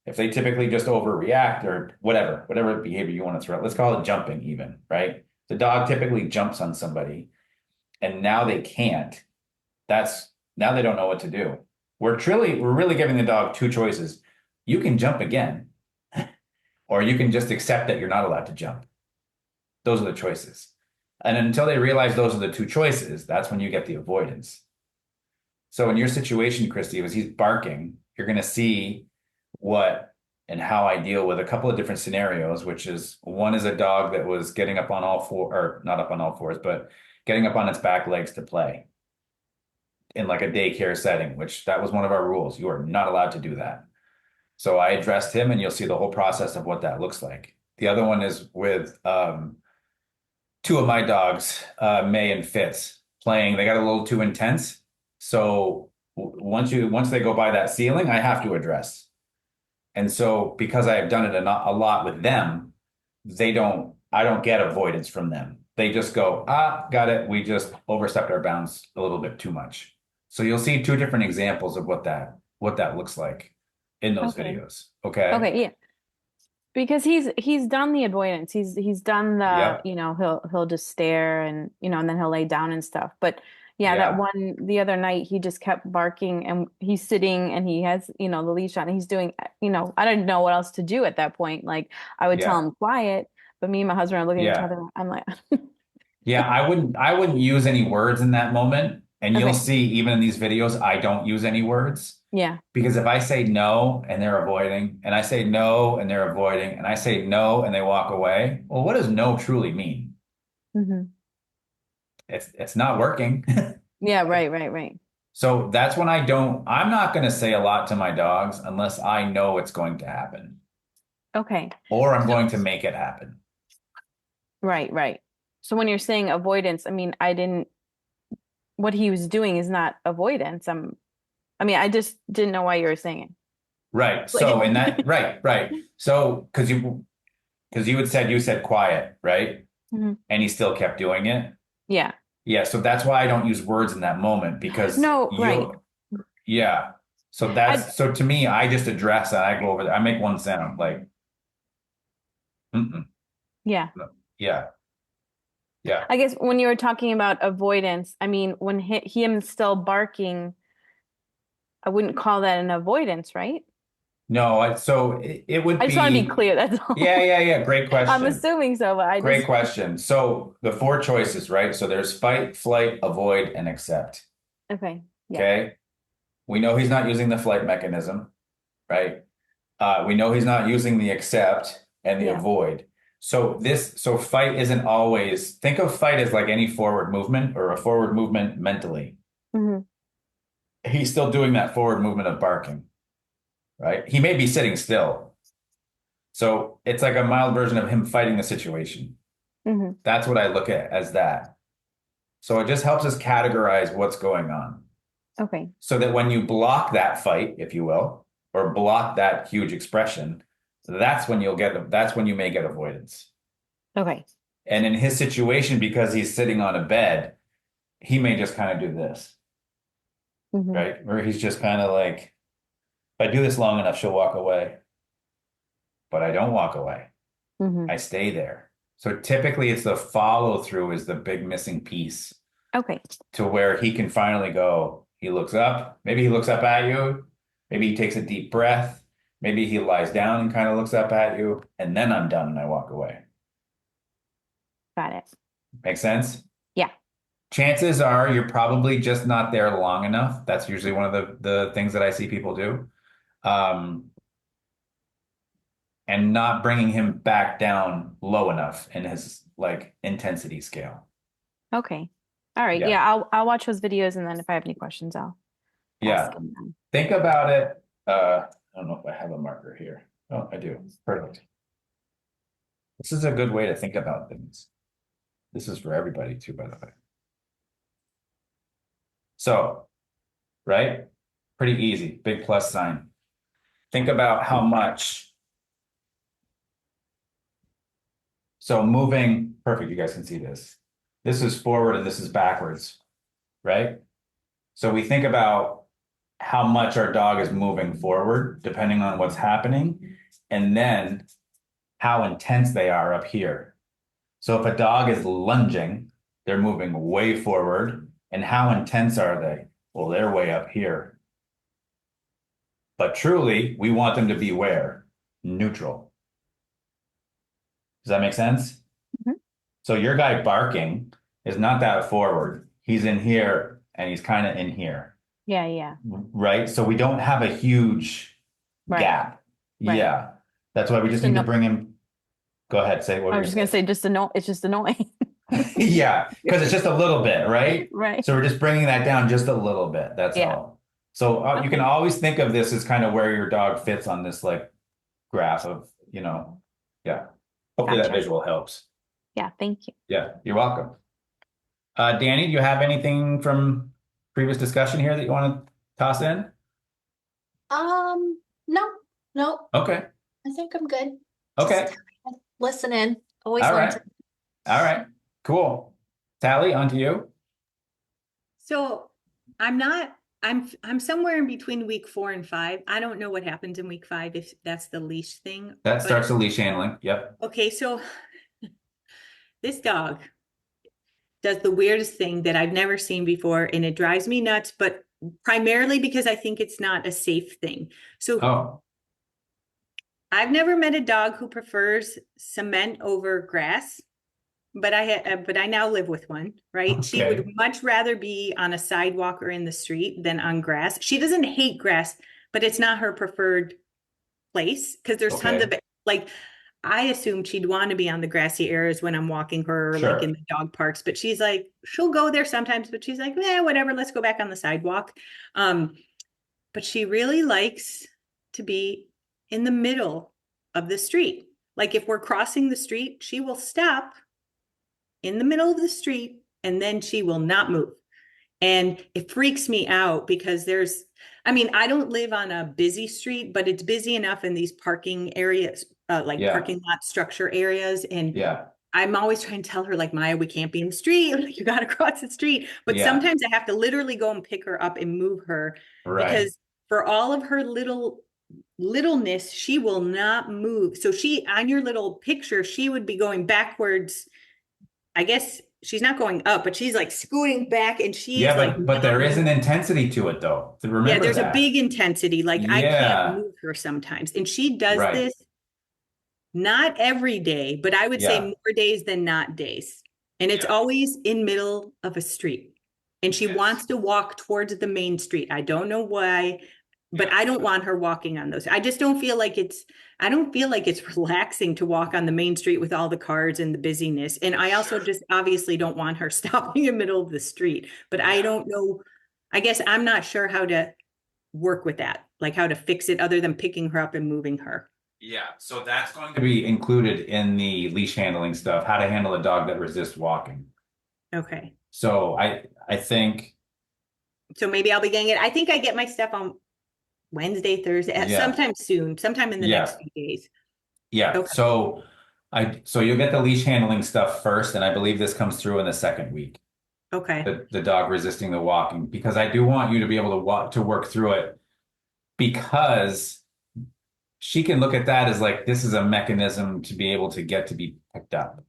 If they typically just overreact or whatever behavior you want to throw, let's call it jumping even, right? The dog typically jumps on somebody and now they can't. Now they don't know what to do. We're really giving the dog two choices. You can jump again, or you can just accept that you're not allowed to jump. Those are the choices. And until they realize those are the two choices, that's when you get the avoidance. So in your situation, Christy, as he's barking, you're going to see what and how I deal with a couple of different scenarios, which is one is a dog that was getting up on all four, or not up on all fours, but getting up on its back legs to play in like a daycare setting, which that was one of our rules. You are not allowed to do that. So I addressed him, and you'll see the whole process of what that looks like. The other one is with two of my dogs, May and Fitz, playing. They got a little too intense. So once they go by that ceiling, I have to address. And so because I have done it a lot with them, I don't get avoidance from them. They just go, got it. We just overstepped our bounds a little bit too much. So you'll see two different examples of what that looks like in those Okay. videos. Okay. Okay, yeah. Because he's done the avoidance. He's done the, Yep. he'll just stare and, and then he'll lay down and stuff. But yeah, that Yeah. one the other night he just kept barking and he's sitting and he has, the leash on and he's doing, I didn't know what else to do at that point. Like I would tell Yeah. him quiet, but me and my husband are looking at each Yeah. other. I'm like Yeah, I wouldn't use any words in that moment. And you'll Okay. see even in these videos, I don't use any words. Yeah. Because if I say no and they're avoiding, and I say no and they're avoiding, and I say no and they walk away, well, what does no truly mean? Hmm. It's not working. Yeah, right. So that's when I'm not going to say a lot to my dogs unless I know it's going to happen Okay. or I'm going to make it happen. Right. So when you're saying avoidance, I mean, what he was doing is not avoidance. I just didn't know why you were saying Right. So in it. that, right. So because you said quiet, right? Mhm. And he still kept doing it. Yeah. Yeah. So that's why I don't use words in that moment because No, right. yeah. So I so to me, I just address that. I go over there. I make one sound like, mm-mm, yeah. no, yeah, yeah. I guess when you were talking about avoidance, I mean, when him still barking, I wouldn't call that an avoidance, right? No, so it would I just want to be be, clear, that's all. yeah. Great I'm question. assuming so, but I Great just question. So the four choices, right? So there's fight, flight, avoid, and accept. okay. Yeah. Okay. We know he's not using the flight mechanism, right? We know he's not using the accept and the Yeah. avoid. So fight isn't always, think of fight as like any forward movement or a forward movement mentally. Hmm. He's still doing that forward movement of barking, right? He may be sitting still. So it's like a mild version of him fighting the situation. Hmm. That's what I look at as that. So it just helps us categorize what's going on. Okay. So that when you block that fight, if you will, or block that huge expression, that's when that's when you may get avoidance. Okay. And in his situation, because he's sitting on a bed, he may just kind of do this, Hmm. right? Where he's just kind of like, if I do this long enough, she'll walk away. But I don't walk away. Hmm. I stay there. So typically it's the follow through is the big missing piece Okay. to where he can finally go. He looks up. Maybe he looks up at you. Maybe he takes a deep breath. Maybe he lies down and kind of looks up at you. And then I'm done and I walk away. Got it. Make sense? Yeah. Chances are you're probably just not there long enough. That's usually one of the things that I see people do. And not bringing him back down low enough in his like intensity scale. Okay. All right. Yeah. Yeah, I'll watch those videos and then if I have any questions, I'll ask Yeah. him then. Think about it. I don't know if I have a marker here. Oh, I do. Perfect. This is a good way to think about things. This is for everybody too, by the way. So, right? Pretty easy. Big plus sign. Think about how much. So moving, perfect. You guys can see this. This is forward and this is backwards, right? So we think about how much our dog is moving forward, depending on what's happening, and then how intense they are up here. So if a dog is lunging, they're moving way forward. And how intense are they? Well, they're way up here. But truly, we want them to be where? Neutral. Does that make sense? Mhm. So your guy barking is not that forward. He's in here and he's kind of in here. Yeah. Right? So we don't have a huge Right. gap. Right. Yeah. That's why we just need to bring him. Go ahead, say what I you're was just gonna say it's just annoying. Yeah, because it's just a little bit, right? Right. So we're just bringing that down just a little bit. That's Yeah. all. So you can always think of this as kind of where your dog fits on this like graph of, yeah. Hopefully that Gotcha. visual helps. Yeah, thank you. Yeah, you're welcome. Danny, do you have anything from previous discussion here that you want to toss in? No. Okay. I think I'm good. Okay. Just listen in. Always All learn. right. All right. Cool. Tally, on to you. So I'm somewhere in between week 4 and 5. I don't know what happens in week 5 if that's the leash thing. That starts the leash handling. Yep. Okay, so this dog does the weirdest thing that I've never seen before, and it drives me nuts, but primarily because I think it's not a safe thing. So I've never met a dog who prefers cement over grass. but but I now live with one, right? She would Okay. much rather be on a sidewalk or in the street than on grass. She doesn't hate grass, but it's not her preferred place because there's tons of Okay. like I assumed she'd want to be on the grassy areas when I'm walking her or like in Sure. the dog parks, but she's like, she'll go there sometimes, but she's like, yeah, whatever, let's go back on the sidewalk. But she really likes to be in the middle of the street. Like if we're crossing the street, she will stop in the middle of the street and then she will not move. And it freaks me out because I mean, I don't live on a busy street, but it's busy enough in these parking areas, like Yeah. parking lot structure areas. And Yeah. I'm always trying to tell her, like, Maya, we can't be in the street. Like, you got to cross the street. But Yeah. sometimes I have to literally go and pick her up and move her Right. because for all of her littleness, she will not move. So on your little picture, she would be going backwards. I guess she's not going up, but she's like scooting back and she's Yeah, like but not there is an moving. intensity to it though. To Yeah, remember there's a that. big intensity. Like I can't Yeah. move her sometimes. And she does Right. this not every day, but I would say Yeah. more days than not days. And it's Yeah. always in middle of a street. And she Yes. wants to walk towards the main street. I don't know why, but Yeah. I don't want her walking on those. I don't feel like it's relaxing to walk on the main street with all the cars and the busyness. And I also Sure. just obviously don't want her stopping in the middle of the street. But I Yeah. don't know. I guess I'm not sure how to work with that, like how to fix it other than picking her up and moving her. Yeah. So that's going to be included in the leash handling stuff, how to handle a dog that resists walking. Okay. So I think So maybe I'll be getting it. I think I get my stuff on Wednesday, Thursday, yeah. sometime soon, sometime in the Yeah. next few days. Yeah. Okay. So you'll get the leash handling stuff first, and I believe this comes through in the second week. Okay. The dog resisting the walking, because I do want you to be able to work through it, because she can look at that as like, this is a mechanism to be able to get to be picked up.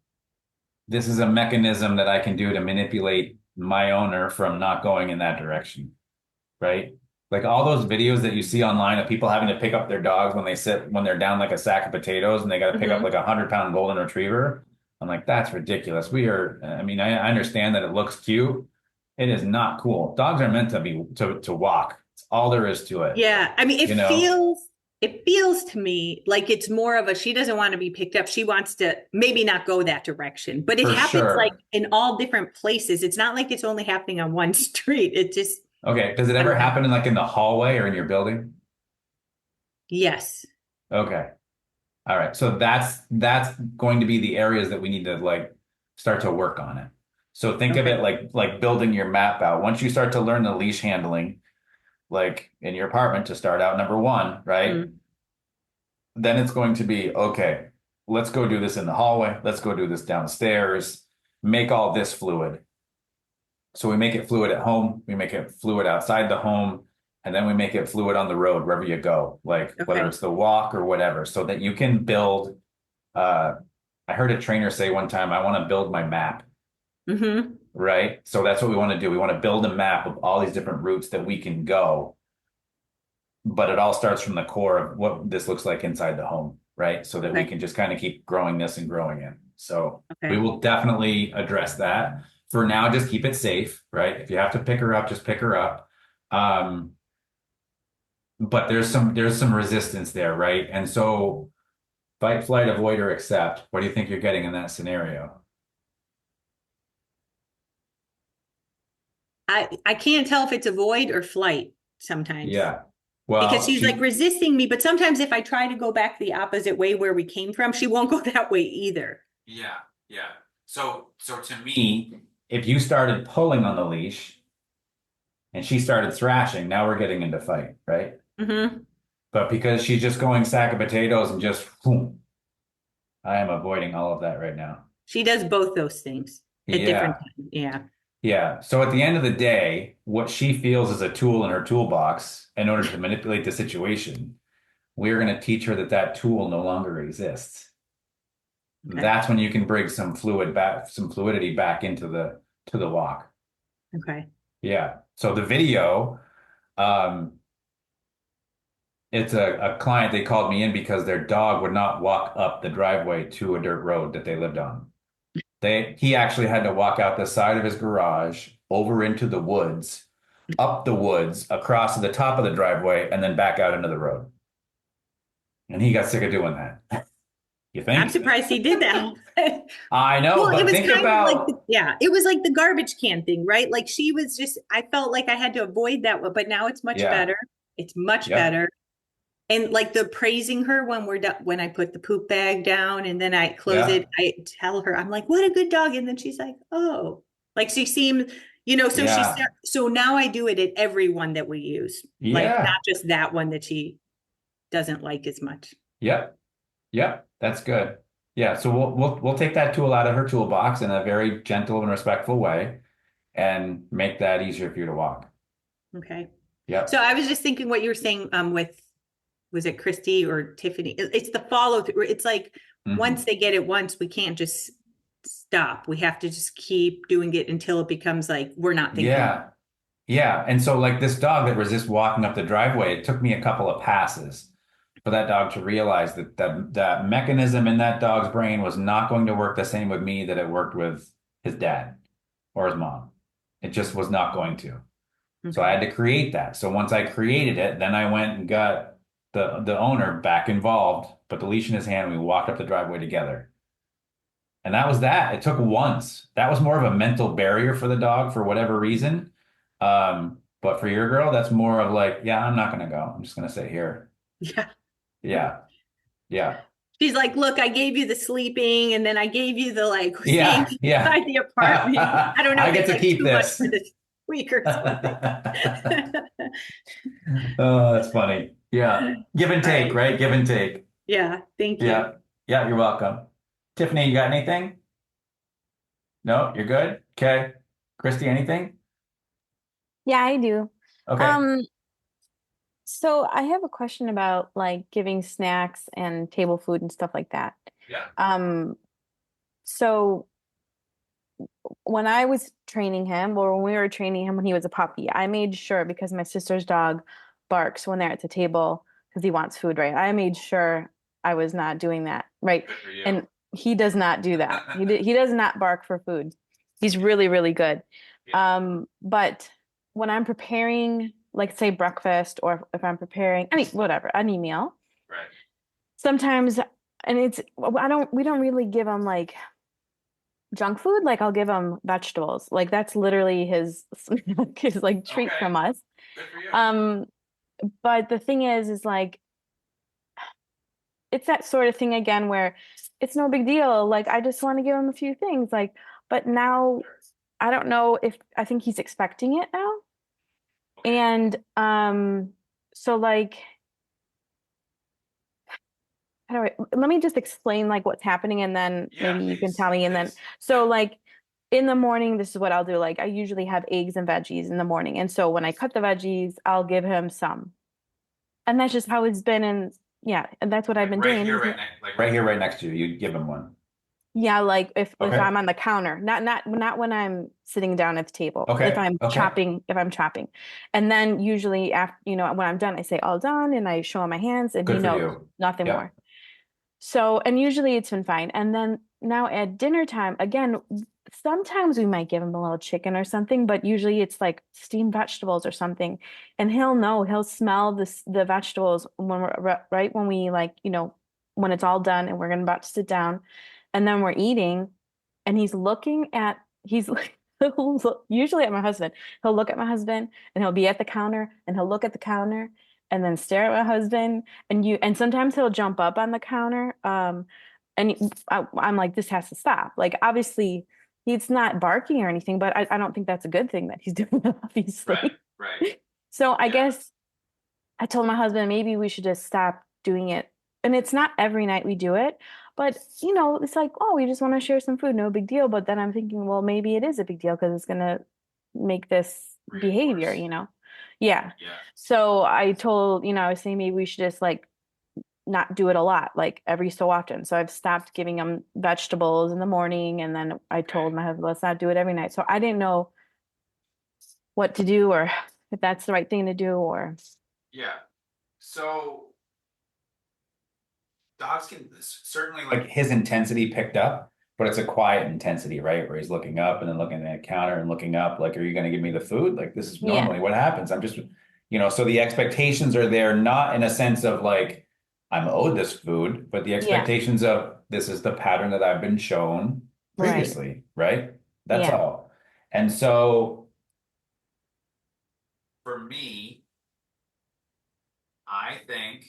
This is a mechanism that I can do to manipulate my owner from not going in that direction, right? Like all those videos that you see online of people having to pick up their dogs when they're down like a sack of potatoes and they got to pick up like 100-pound golden retriever. I'm like, that's ridiculous. I mean, I understand that it looks cute. It is not cool. Dogs are meant to be to walk. It's all there is to it. Yeah. I mean, You know? it feels to me like it's more of she doesn't want to be picked up. She wants to maybe not go that direction, but it For happens like sure. in all different places. It's not like it's only happening on one street. It just, Okay. Does it ever happen in the hallway or in your building? yes. Okay. All right. So that's going to be the areas that we need to like start to work on it. So think of Okay. it like building your map out. Once you start to learn the leash handling, like in your apartment to start out, number one, right? Mm. Then it's going to be, okay, let's go do this in the hallway. Let's go do this downstairs. Make all this fluid. So we make it fluid at home. We make it fluid outside the home. And then we make it fluid on the road, wherever you go, like whether Okay. it's the walk or whatever, so that you can build. I heard a trainer say one time, I want to build my map, Mm-hmm. right? So that's what we want to do. We want to build a map of all these different routes that we can go. But it all starts from the core of what this looks like inside the home, right? So that we Okay. can just kind of keep growing this and growing it. So Okay. we will definitely address that. For now, just keep it safe, right? If you have to pick her up, just pick her up. But there's some resistance there, right? And so fight, flight, avoid, or accept. What do you think you're getting in that scenario? I can't tell if it's avoid or flight sometimes. Yeah. Because Well, she's like resisting me, but sometimes if I try to go back the opposite way where we came from, she won't go that way either. yeah, yeah. So to me, if you started pulling on the leash and she started thrashing, now we're getting into fight, right? Mm-hmm. But because she's just going sack of potatoes and just, boom, I am avoiding all of that right now. She does both those things at different times. Yeah. Yeah. So at the end of the day, what she feels is a tool in her toolbox in order to manipulate the situation, we're going to teach her that that tool no longer exists. Okay. That's when you can bring some fluidity back into the walk. Okay. Yeah. So the video, it's a client, they called me in because their dog would not walk up the driveway to a dirt road that they lived on. he actually had to walk out the side of his garage, over into the woods, up the woods, across to the top of the driveway, and then back out into the road. And he got sick of doing that. You I'm think? surprised he did that. I know, Well, it but was think kind of like, about, it was like the garbage can thing, right? Like she was just, I felt like I had to avoid that one, but now it's much yeah, better. It's much yep, better. And like the praising her when we're done, when I put the poop bag down and then I close yeah, it, I tell her, I'm like, what a good dog. And then she's like, oh, like she seemed, so yeah, so now I do it at every one that we use, like not yeah, just that one that she doesn't like as much. yep, yep. That's good. Yeah, so we'll take that tool out of her toolbox in a very gentle and respectful way, and make that easier for you to walk. Okay. So Yep. I was just thinking what you were saying with, was it Christy or Tiffany? It's the follow through. It's like once Hmm. they get it once, we can't just stop. We have to just keep doing it until it becomes like we're not thinking. Yeah. Yeah. And so like this dog that resists walking up the driveway, it took me a couple of passes for that dog to realize that that mechanism in that dog's brain was not going to work the same with me that it worked with his dad or his mom. It just was not going to. So I Okay. had to create that. So once I created it, then I went and got the owner back involved, put the leash in his hand, and we walked up the driveway together. And that was that. It took once. That was more of a mental barrier for the dog for whatever reason. But for your girl, that's more of like, yeah, I'm not gonna go. I'm just gonna stay here. Yeah. Yeah, yeah, She's like, look, I gave you the sleeping and then I gave you the like staying yeah, yeah. inside the apartment. I don't know I if get it's to like keep too much this. for this week or something. Oh, that's funny. Yeah. Give and All take, right. right? Give and take. Yeah. Thank you. Yeah. Yeah, you're welcome. Tiffany, you got anything? No, you're good? Okay. Christy, anything? Yeah, I do. Okay. Um, so I have a question about like giving snacks and table food and stuff like that. Yeah. Um, so when I was training him, or when we were training him when he was a puppy, I made sure because my sister's dog barks when they're at the table because he wants food, right? I made sure I was not doing that, right? Good for you. And he does not do that. He does not bark for food. He's really, really good. But when I'm preparing, like say breakfast, or if I'm preparing any meal, Right. sometimes, and we don't really give him like junk food. Like I'll give him vegetables. Like that's literally his his like treat Okay. from us. Good for you. But the thing is like it's that sort of thing again where it's no big deal. Like I just want to give him a few things. Like, but now I don't know if I think he's expecting it now. Okay. And so like how do let me just explain like what's happening and then Yeah, maybe you can please, tell me and then please. so like in the morning this is what I'll do. Like I usually have eggs and veggies in the morning. And so when I cut the veggies, I'll give him some. And that's just how it's been and yeah, and that's what I've been doing. Right here, right next to you. You give him one. Yeah, like if Okay. I'm on the counter, not when I'm sitting down at the table. Okay. Okay. If I'm chopping, and then usually after when I'm done, I say all done, and I show him my hands, and he Good for knows you. nothing Yep. more. So, and usually it's been fine. And then now at dinner time, again, sometimes we might give him a little chicken or something, but usually it's like steamed vegetables or something, and he'll smell the vegetables when we're right when we like when it's all done and we're about to sit down and then we're eating and he's he'll usually at my husband. He'll look at my husband and he'll be at the counter and he'll look at the counter and then stare at my husband and sometimes he'll jump up on the counter and I'm like, this has to stop. Like obviously he's not barking or anything, but I don't think that's a good thing that he's doing that, obviously. Right. So I guess I told my husband maybe we should just stop doing it. And it's not every night we do it, but it's like, oh, we just want to share some food, no big deal. But then I'm thinking, well, maybe it is a big deal because it's gonna make this behavior, Yeah. Yeah. So I told, I was saying maybe we should just like not do it a lot, like every so often. So I've stopped giving him vegetables in the morning, and then I told my husband, let's not do it every night. So I didn't know what to do or if that's the right thing to do or. Yeah. So dogs can certainly like his intensity picked up. but it's a quiet intensity, right? Where he's looking up and then looking at the counter and looking up, like, are you going to give me the food? Like, this is normally what happens. I'm just, so the expectations are there, not in a sense of like, I'm owed this food, but the expectations of this is the pattern that I've been shown previously, right? That's all. And so for me, I think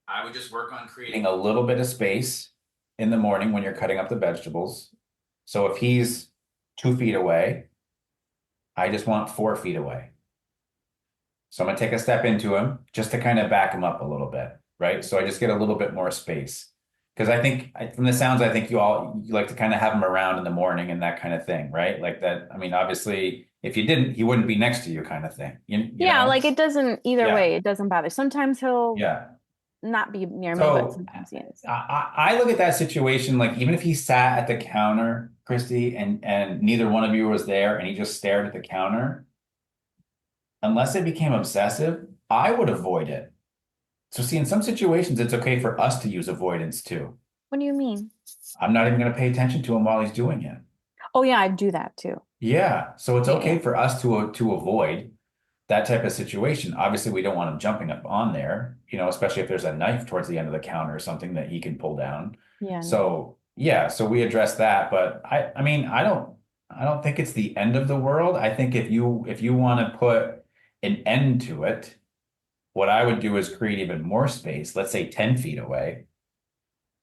I would just work on creating a little bit of space in the morning when you're cutting up the vegetables. So if he's 2 feet away, I just want 4 feet away. So I'm going to take a step into him just to kind of back him up a little bit, right? So I just get a little bit more space. Because I think from the sounds, I think you like to kind of have him around in the morning and that kind of thing, right? Like that. I mean, obviously, if you didn't, he wouldn't be next to you kind of thing. You know? Like it doesn't either way. It doesn't bother. Sometimes he'll not be near me, but sometimes he is. I look at that situation like even if he sat at the counter, Christy, and neither one of you was there and he just stared at the counter, unless it became obsessive, I would avoid it. So see, in some situations, it's okay for us to use avoidance too. What do you mean? I'm not even going to pay attention to him while he's doing it. Oh yeah, I do that too. Yeah. So it's okay for us to avoid that type of situation. Obviously, we don't want him jumping up on there, especially if there's a knife towards the end of the counter or something that he can pull down. Yeah. So so we address that. But I mean, I don't think it's the end of the world. I think if you want to put an end to it, what I would do is create even more space, let's say 10 feet away,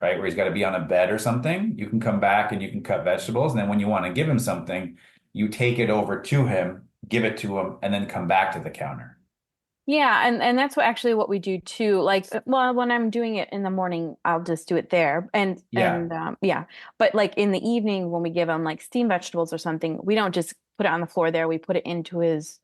right? Where he's got to be on a bed or something. You can come back and you can cut vegetables. And then when you want to give him something, you take it over to him, give it to him, and then come back to the counter. Yeah, and that's what we do too. Like, well, when I'm doing it in the morning, I'll just do it there. But like in the evening when we give him like steamed vegetables or something, we don't just put it on the floor there. We put it into his,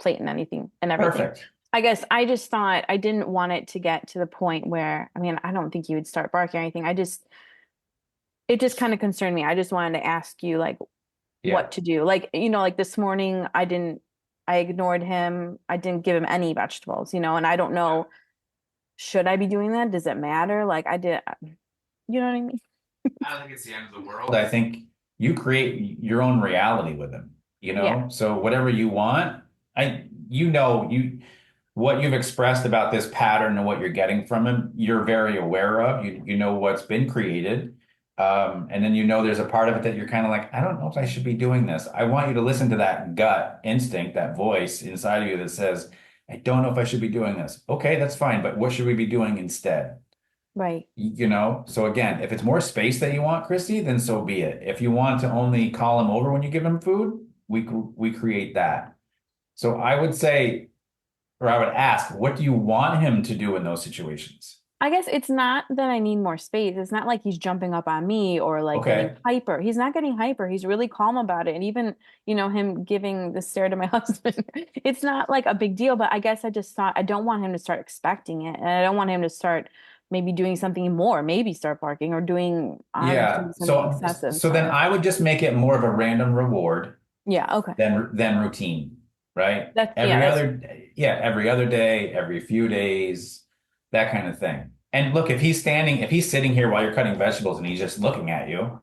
plate and everything. Perfect. I guess I just thought I didn't want it to get to the point where, I mean, I don't think you would start barking or anything. It just kind of concerned me. I just wanted to ask you like what to do. Like, like this morning, I ignored him. I didn't give him any vegetables, and I don't know, should I be doing that? Does it matter? Like I did, you know what I mean? I don't think it's the end of the world. I think you create your own reality with him, So whatever you want, what you've expressed about this pattern and what you're getting from him, you're very aware of. You know what's been created. And then there's a part of it that you're kind of like, I don't know if I should be doing this. I want you to listen to that gut instinct, that voice inside of you that says, I don't know if I should be doing this. Okay, that's fine. But what should we be doing instead? Right. So again, if it's more space that you want, Christy, then so be it. If you want to only call him over when you give him food, we create that. So I would say, or I would ask, what do you want him to do in those situations? I guess it's not that I need more space. It's not like he's jumping up on me or like getting hyper. He's not getting hyper. He's really calm about it. And even, him giving the stare to my husband, it's not like a big deal. But I guess I just thought I don't want him to start expecting it. And I don't want him to start maybe doing something more, maybe start barking or doing something excessive. So then I would just make it more of a random reward. Yeah, okay. Than routine, right? Every other day, every few days, that kind of thing. And look, if he's sitting here while you're cutting vegetables and he's just looking at you,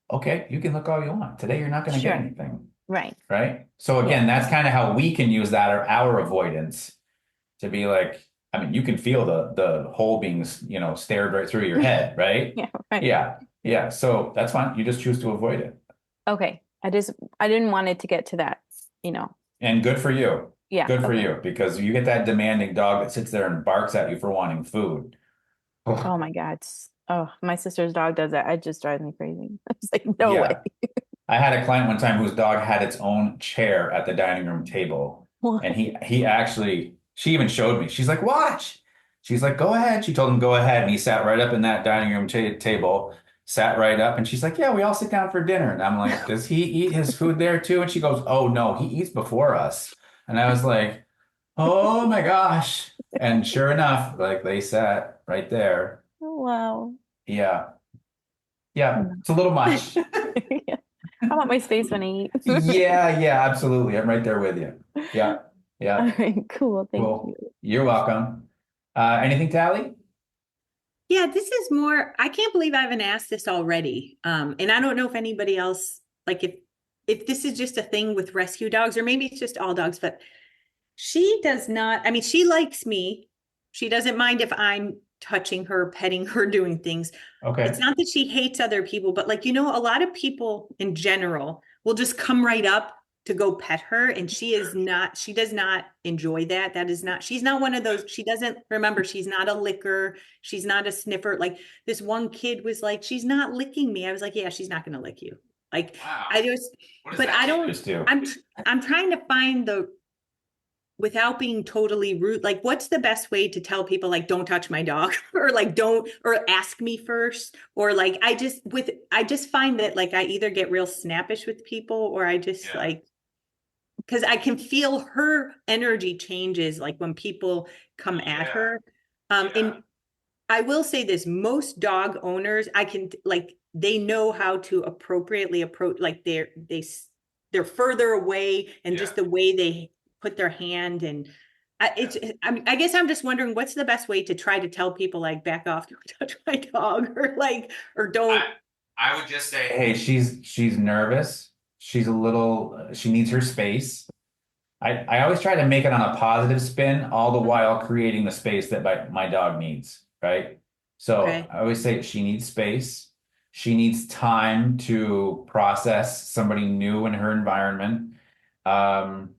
okay, you can look all you want. Today, you're not going to get anything. Right. Right. So again, that's kind of how we can use that, or our avoidance, to be like, I mean, you can feel the hole being, stared right through your head, right? Yeah. Right. Yeah. So that's fine. You just choose to avoid it. Okay. I didn't want it to get to that, And good for you. Yeah. Good for you, because you get that demanding dog that sits there and barks at you for wanting food. Oh my God. Oh, my sister's dog does that. It just drives me crazy. I was like, no way. I had a client one time whose dog had its own chair at the dining room table. What? And she even showed me. She's like, watch. She's like, go ahead. She told him, go ahead. And he sat right up in that dining room table, sat right up. And she's like, yeah, we all sit down for dinner. And I'm like, does he eat his food there too? And she goes, oh no, he eats before us. And I was like, oh my gosh. And sure enough, like they sat right there. Oh, wow. Yeah. It's a little much. Yeah. I want my space when I eat. Yeah, absolutely. I'm right there with you. Yeah. All right, cool. Thank you. You're welcome. Anything, Tali? Yeah, this is more, I can't believe I haven't asked this already. And I don't know if anybody else, like if this is just a thing with rescue dogs, or maybe it's just all dogs, but she does not, I mean, she likes me. She doesn't mind if I'm touching her, petting her, doing things. It's Okay. not that she hates other people, but like, a lot of people in general will just come right up to go pet her. And she does not enjoy that. She's not one of those, she doesn't remember, she's not a licker. She's not a sniffer. Like this one kid was like, she's not licking me. I was like, yeah, she's not going to lick you. Like, Wow. but I don't, I'm trying to find without being totally rude, like what's the best way to tell people like don't touch my dog or like don't or ask me first, or like I just find that like I either get real snappish with people or I just like, because I can feel her energy changes like when people come at her. And I will say this, most dog owners, I can like they know how to appropriately approach, like they're further away and just the way they put their hand. And I guess I'm just wondering what's the best way to try to tell people like back off, don't touch my dog, or like, or don't. I would just say, hey, she's nervous. She needs her space. I always try to make it on a positive spin, all the while creating the space that my dog needs, right? So Okay. I always say she needs space. She needs time to process somebody new in her environment. Um,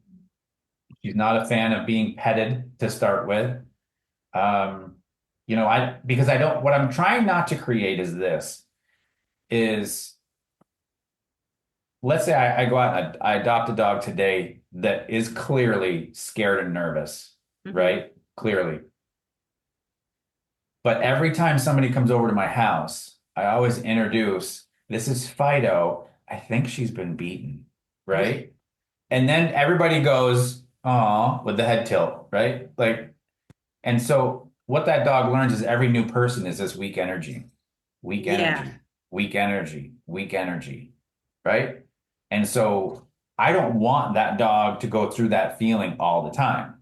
she's not a fan of being petted to start with. Because what I'm trying not to create is let's say I go out and I adopt a dog today that is clearly scared and nervous, right? Clearly. But every time somebody comes over to my house, I always introduce, this is Fido. I think she's been beaten, right? And then everybody goes, "Aw," with the head tilt, right? Like, and so what that dog learns is every new person is this weak energy, weak energy, weak energy, weak energy, right? And so I don't want that dog to go through that feeling all the time.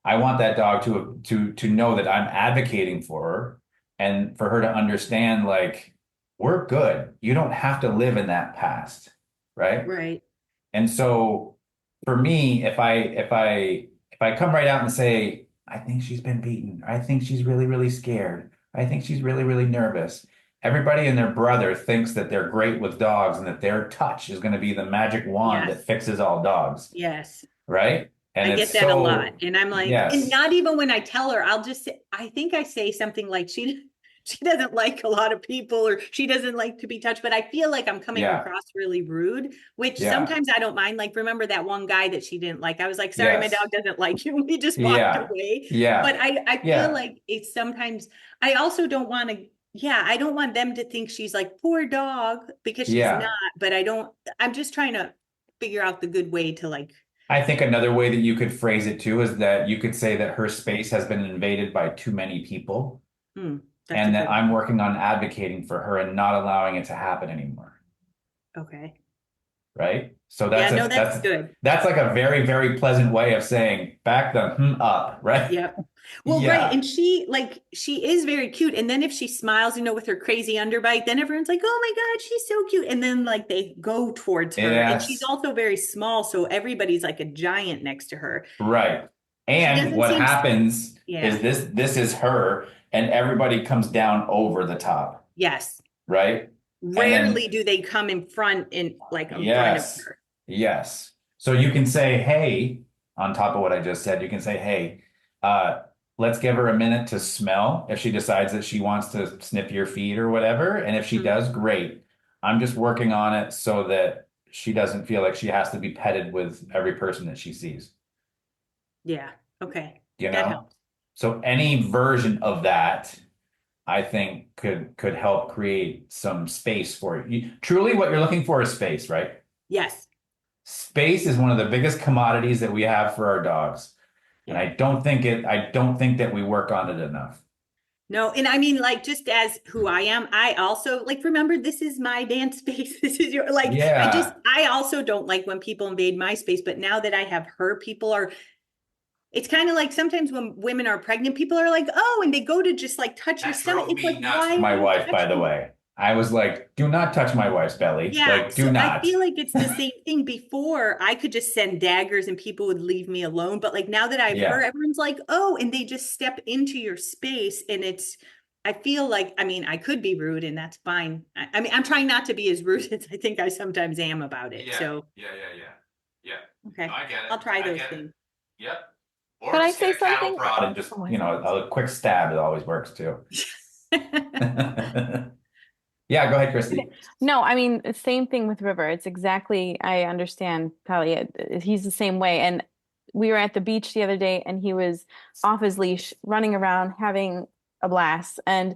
I want that dog to know that I'm advocating for her and for her to understand like we're good. You don't have to live in that past, right? Right. And so for me, if I come right out and say, I think she's been beaten, I think she's really, really scared, I think she's really, really nervous. Everybody and their brother thinks that they're great with dogs and that their touch is going to be the magic wand that fixes all dogs. Yes. Right. And I it's get that a lot. And I'm like, yes. And not even when I tell her, I'll just say, I think I say something like she doesn't like a lot of people or she doesn't like to be touched, but I feel like I'm coming across really rude, which sometimes I don't mind. Like, remember that one guy that she didn't like? I was like, sorry, my dog doesn't like you. We just walked away. Yeah. But I feel like it's sometimes, I also don't want to, I don't want them to think she's like, poor dog, because she's not, but I'm just trying to figure out the good way to like. I think another way that you could phrase it too is that you could say that her space has been invaded by too many people. And that I'm working on advocating for her and not allowing it to happen anymore. Okay. Right? So that's good. That's like a very, very pleasant way of saying back the up, right? Yeah. Well, right. And she is very cute. And then if she smiles, with her crazy underbite, then everyone's like, oh my God, she's so cute. And then like they go towards her. And she's also very small. So everybody's like a giant next to her. Right. And what happens is this is her. And everybody comes down over the top. Yes. Right? Rarely do they come in front in front of her. Yes. So you can say, hey, on top of what I just said, you can say, hey, let's give her a minute to smell if she decides that she wants to sniff your feet or whatever. And if she does, great. I'm just working on it so that she doesn't feel like she has to be petted with every person that she sees. Yeah. Okay. That helps. So any version of that, I think could help create some space for you. Truly what you're looking for is space, right? Yes. Space is one of the biggest commodities that we have for our dogs. And I don't think that we work on it enough. No, and I mean, like, just as who I am, I also like, remember, this is my dance space. This is your, like, I also don't like when people invade my space, but now that I have her, people are, it's kind of like sometimes when women are pregnant, people are like, oh, and they go to just like touch your That stomach. drove It's me like, nuts why with are my you wife, by the touching? way. I was like, do not touch my wife's belly. Yeah, Like, do so I not. feel like it's the same thing. Before, I could just send daggers and people would leave me alone. But like now that I've heard, Yeah. everyone's like, oh, and they just step into your space. And I feel like, I mean, I could be rude and that's fine. I mean, I'm trying not to be as rude as I think I sometimes am about it. Yeah. So, Yeah. okay, No, I get it. I'll try I those get it. things. Yep. Or Can I just get say a cattle something? prod and just, Oh, I you know, forgot. a quick stab. It always works too. Yeah, go ahead, Christy. No, I mean, same thing with River. It's exactly, I understand Tali. He's the same way. And we were at the beach the other day and he was off his leash, running around, having a blast. And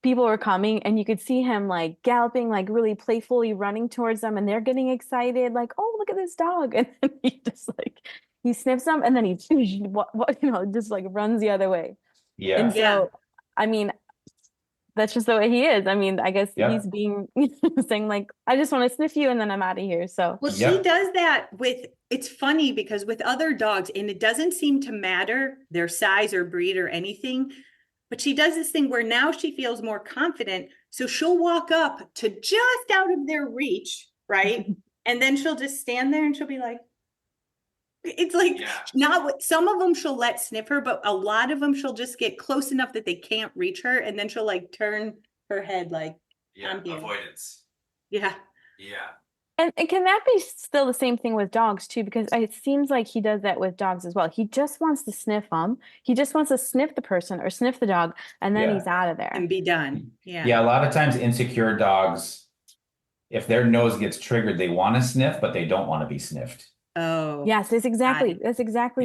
people were coming and you could see him like galloping, like really playfully running towards them. And they're getting excited, like, oh, look at this dog. And then he just like, he sniffs them and then he, just like runs the other way. And Yeah. Yeah. so, I mean, that's just the way he is. I mean, I guess he's Yep. being saying like, I just want to sniff you and then I'm out of here. So Well, she Yep. does that it's funny because with other dogs, and it doesn't seem to matter their size or breed or anything, but she does this thing where now she feels more confident. So she'll walk up to just out of their reach, right? And then she'll just stand there and she'll be like, it's like not what some of them she'll let sniff her, but a lot of them she'll just get close enough that they can't reach her. And then she'll like turn her head like, I'm here. Avoidance. Yeah. Yeah. and can that be still the same thing with dogs too? Because it seems like he does that with dogs as well. He just wants to sniff them. He just wants to sniff the person or sniff the dog, and then he's out of there. And be done. Yeah. Yeah, a lot of times insecure dogs, if their nose gets triggered, they want to sniff, but they don't want to be sniffed. Oh. Yes, that's exactly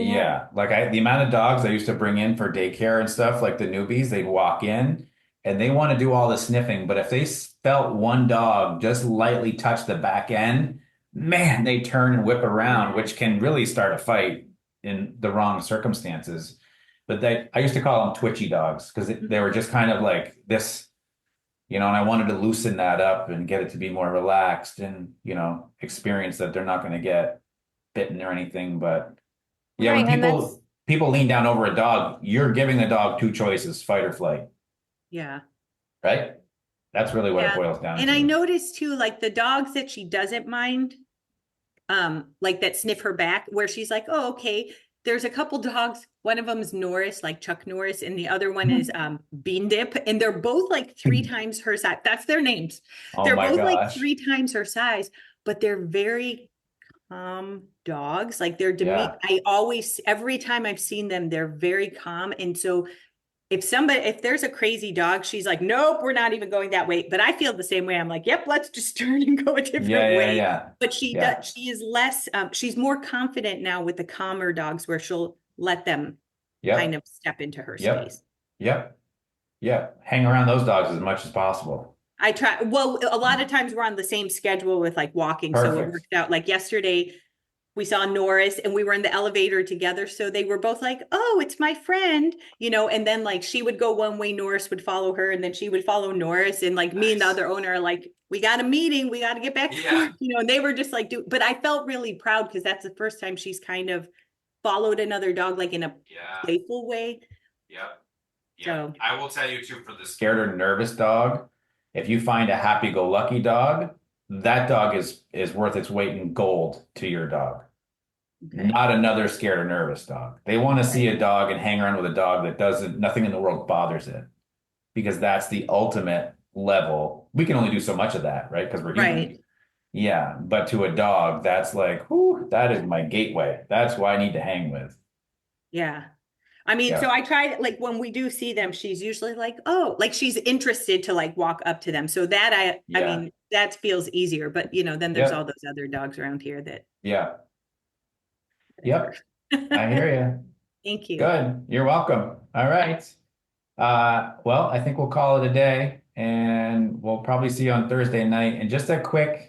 Yeah, like the amount of dogs I used to bring in for daycare and stuff, like the newbies, they'd walk in and they want to do all the sniffing, but if they felt one dog just lightly touch the back end, man, they turn and whip around, which can really start a fight in the wrong circumstances. But I used to call them twitchy dogs because they were just kind of like this, and I wanted to loosen that up and get it to be more relaxed and, experience that they're not going to get bitten or anything. But yeah, Right, when people lean down over a dog, you're giving the dog two choices, fight or flight. Yeah. Right? That's really what it boils down to. And I noticed too, like the dogs that she doesn't mind, like that sniff her back, where she's like, oh, okay. There's a couple dogs. One of them is Norris, like Chuck Norris, and the other one is Bean Dip, and they're both like 3 times her size. That's their names. Oh They're my both like gosh. 3 times her size, but they're very dogs. Like they're Yeah. every time I've seen them, they're very calm. And so if there's a crazy dog, she's like, nope, we're not even going that way. But I feel the same way. I'm like, yep, let's just turn and go a different way. Yeah. But she is less, she's more confident now with the calmer dogs where she'll let them kind of step into her space. Yep. Hang around those dogs as much as possible. I try. Well, a lot of times we're on the same schedule with like walking. Perfect. So it worked out. Like yesterday, we saw Norris and we were in the elevator together. So they were both like, oh, it's my friend, and then like she would go one way, Norris would follow her, and then she would follow Norris. And like me and the other owner are like, we got a meeting, we got to get back to work, and they were just like, but I felt really proud because that's the first time she's kind of followed another dog like in a playful way. Yep. So I will tell you too, for the scared or nervous dog, if you find a happy-go-lucky dog, that dog is worth its weight in gold to your dog. Okay. Not another scared or nervous dog. They want to see a dog and hang around with a dog that nothing in the world bothers it, because that's the ultimate level. We can only do so much of that, right? Because we're human. Right. Yeah, but to a dog, that's like, whew, that is my gateway. That's who I need to hang with. Yeah. I mean, so I tried, like when we do see them, she's usually like, oh, like she's interested to like walk up to them. So that I mean, that feels easier, but then there's all those other dogs around here that. Yeah. Yep. I hear you. Thank you. Good. You're welcome. All right. Well, I think we'll call it a day and we'll probably see you on Thursday night. And just a quick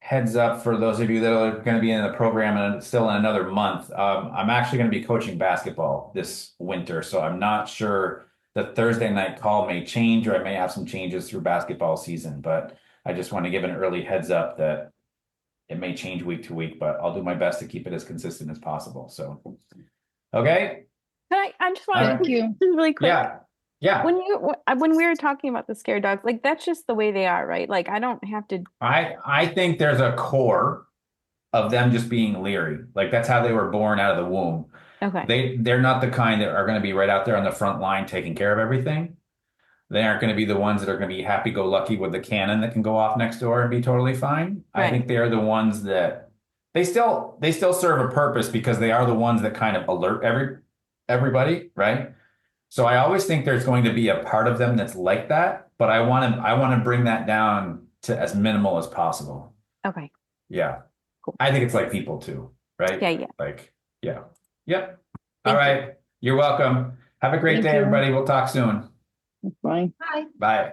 heads up for those of you that are going to be in the program and still in another month. I'm actually going to be coaching basketball this winter, so I'm not sure the Thursday night call may change, or I may have some changes through basketball season, but I just want to give an early heads up that it may change week to week, but I'll do my best to keep it as consistent as possible. So, Okay. I just want Thank you. really quick. Yeah. When we were talking about the scare dogs, like that's just the way they are, right? Like I don't have to. I think there's a core of them just being leery. Like that's how they were born out of the womb. Okay. They're not the kind that are going to be right out there on the front line taking care of everything. They aren't going to be the ones that are going to be happy-go-lucky with the cannon that can go off next door and be totally fine. Right. I think they're the ones that they still serve a purpose because they are the ones that kind of alert everybody, right? So I always think there's going to be a part of them that's like that, but I want to bring that down to as minimal as possible. Okay. Yeah. Cool. I think it's like people too, right? Yeah. Like, yeah. Yep. All right. You're welcome. Have a great day, you. everybody. We'll talk soon. Bye. Bye. Bye.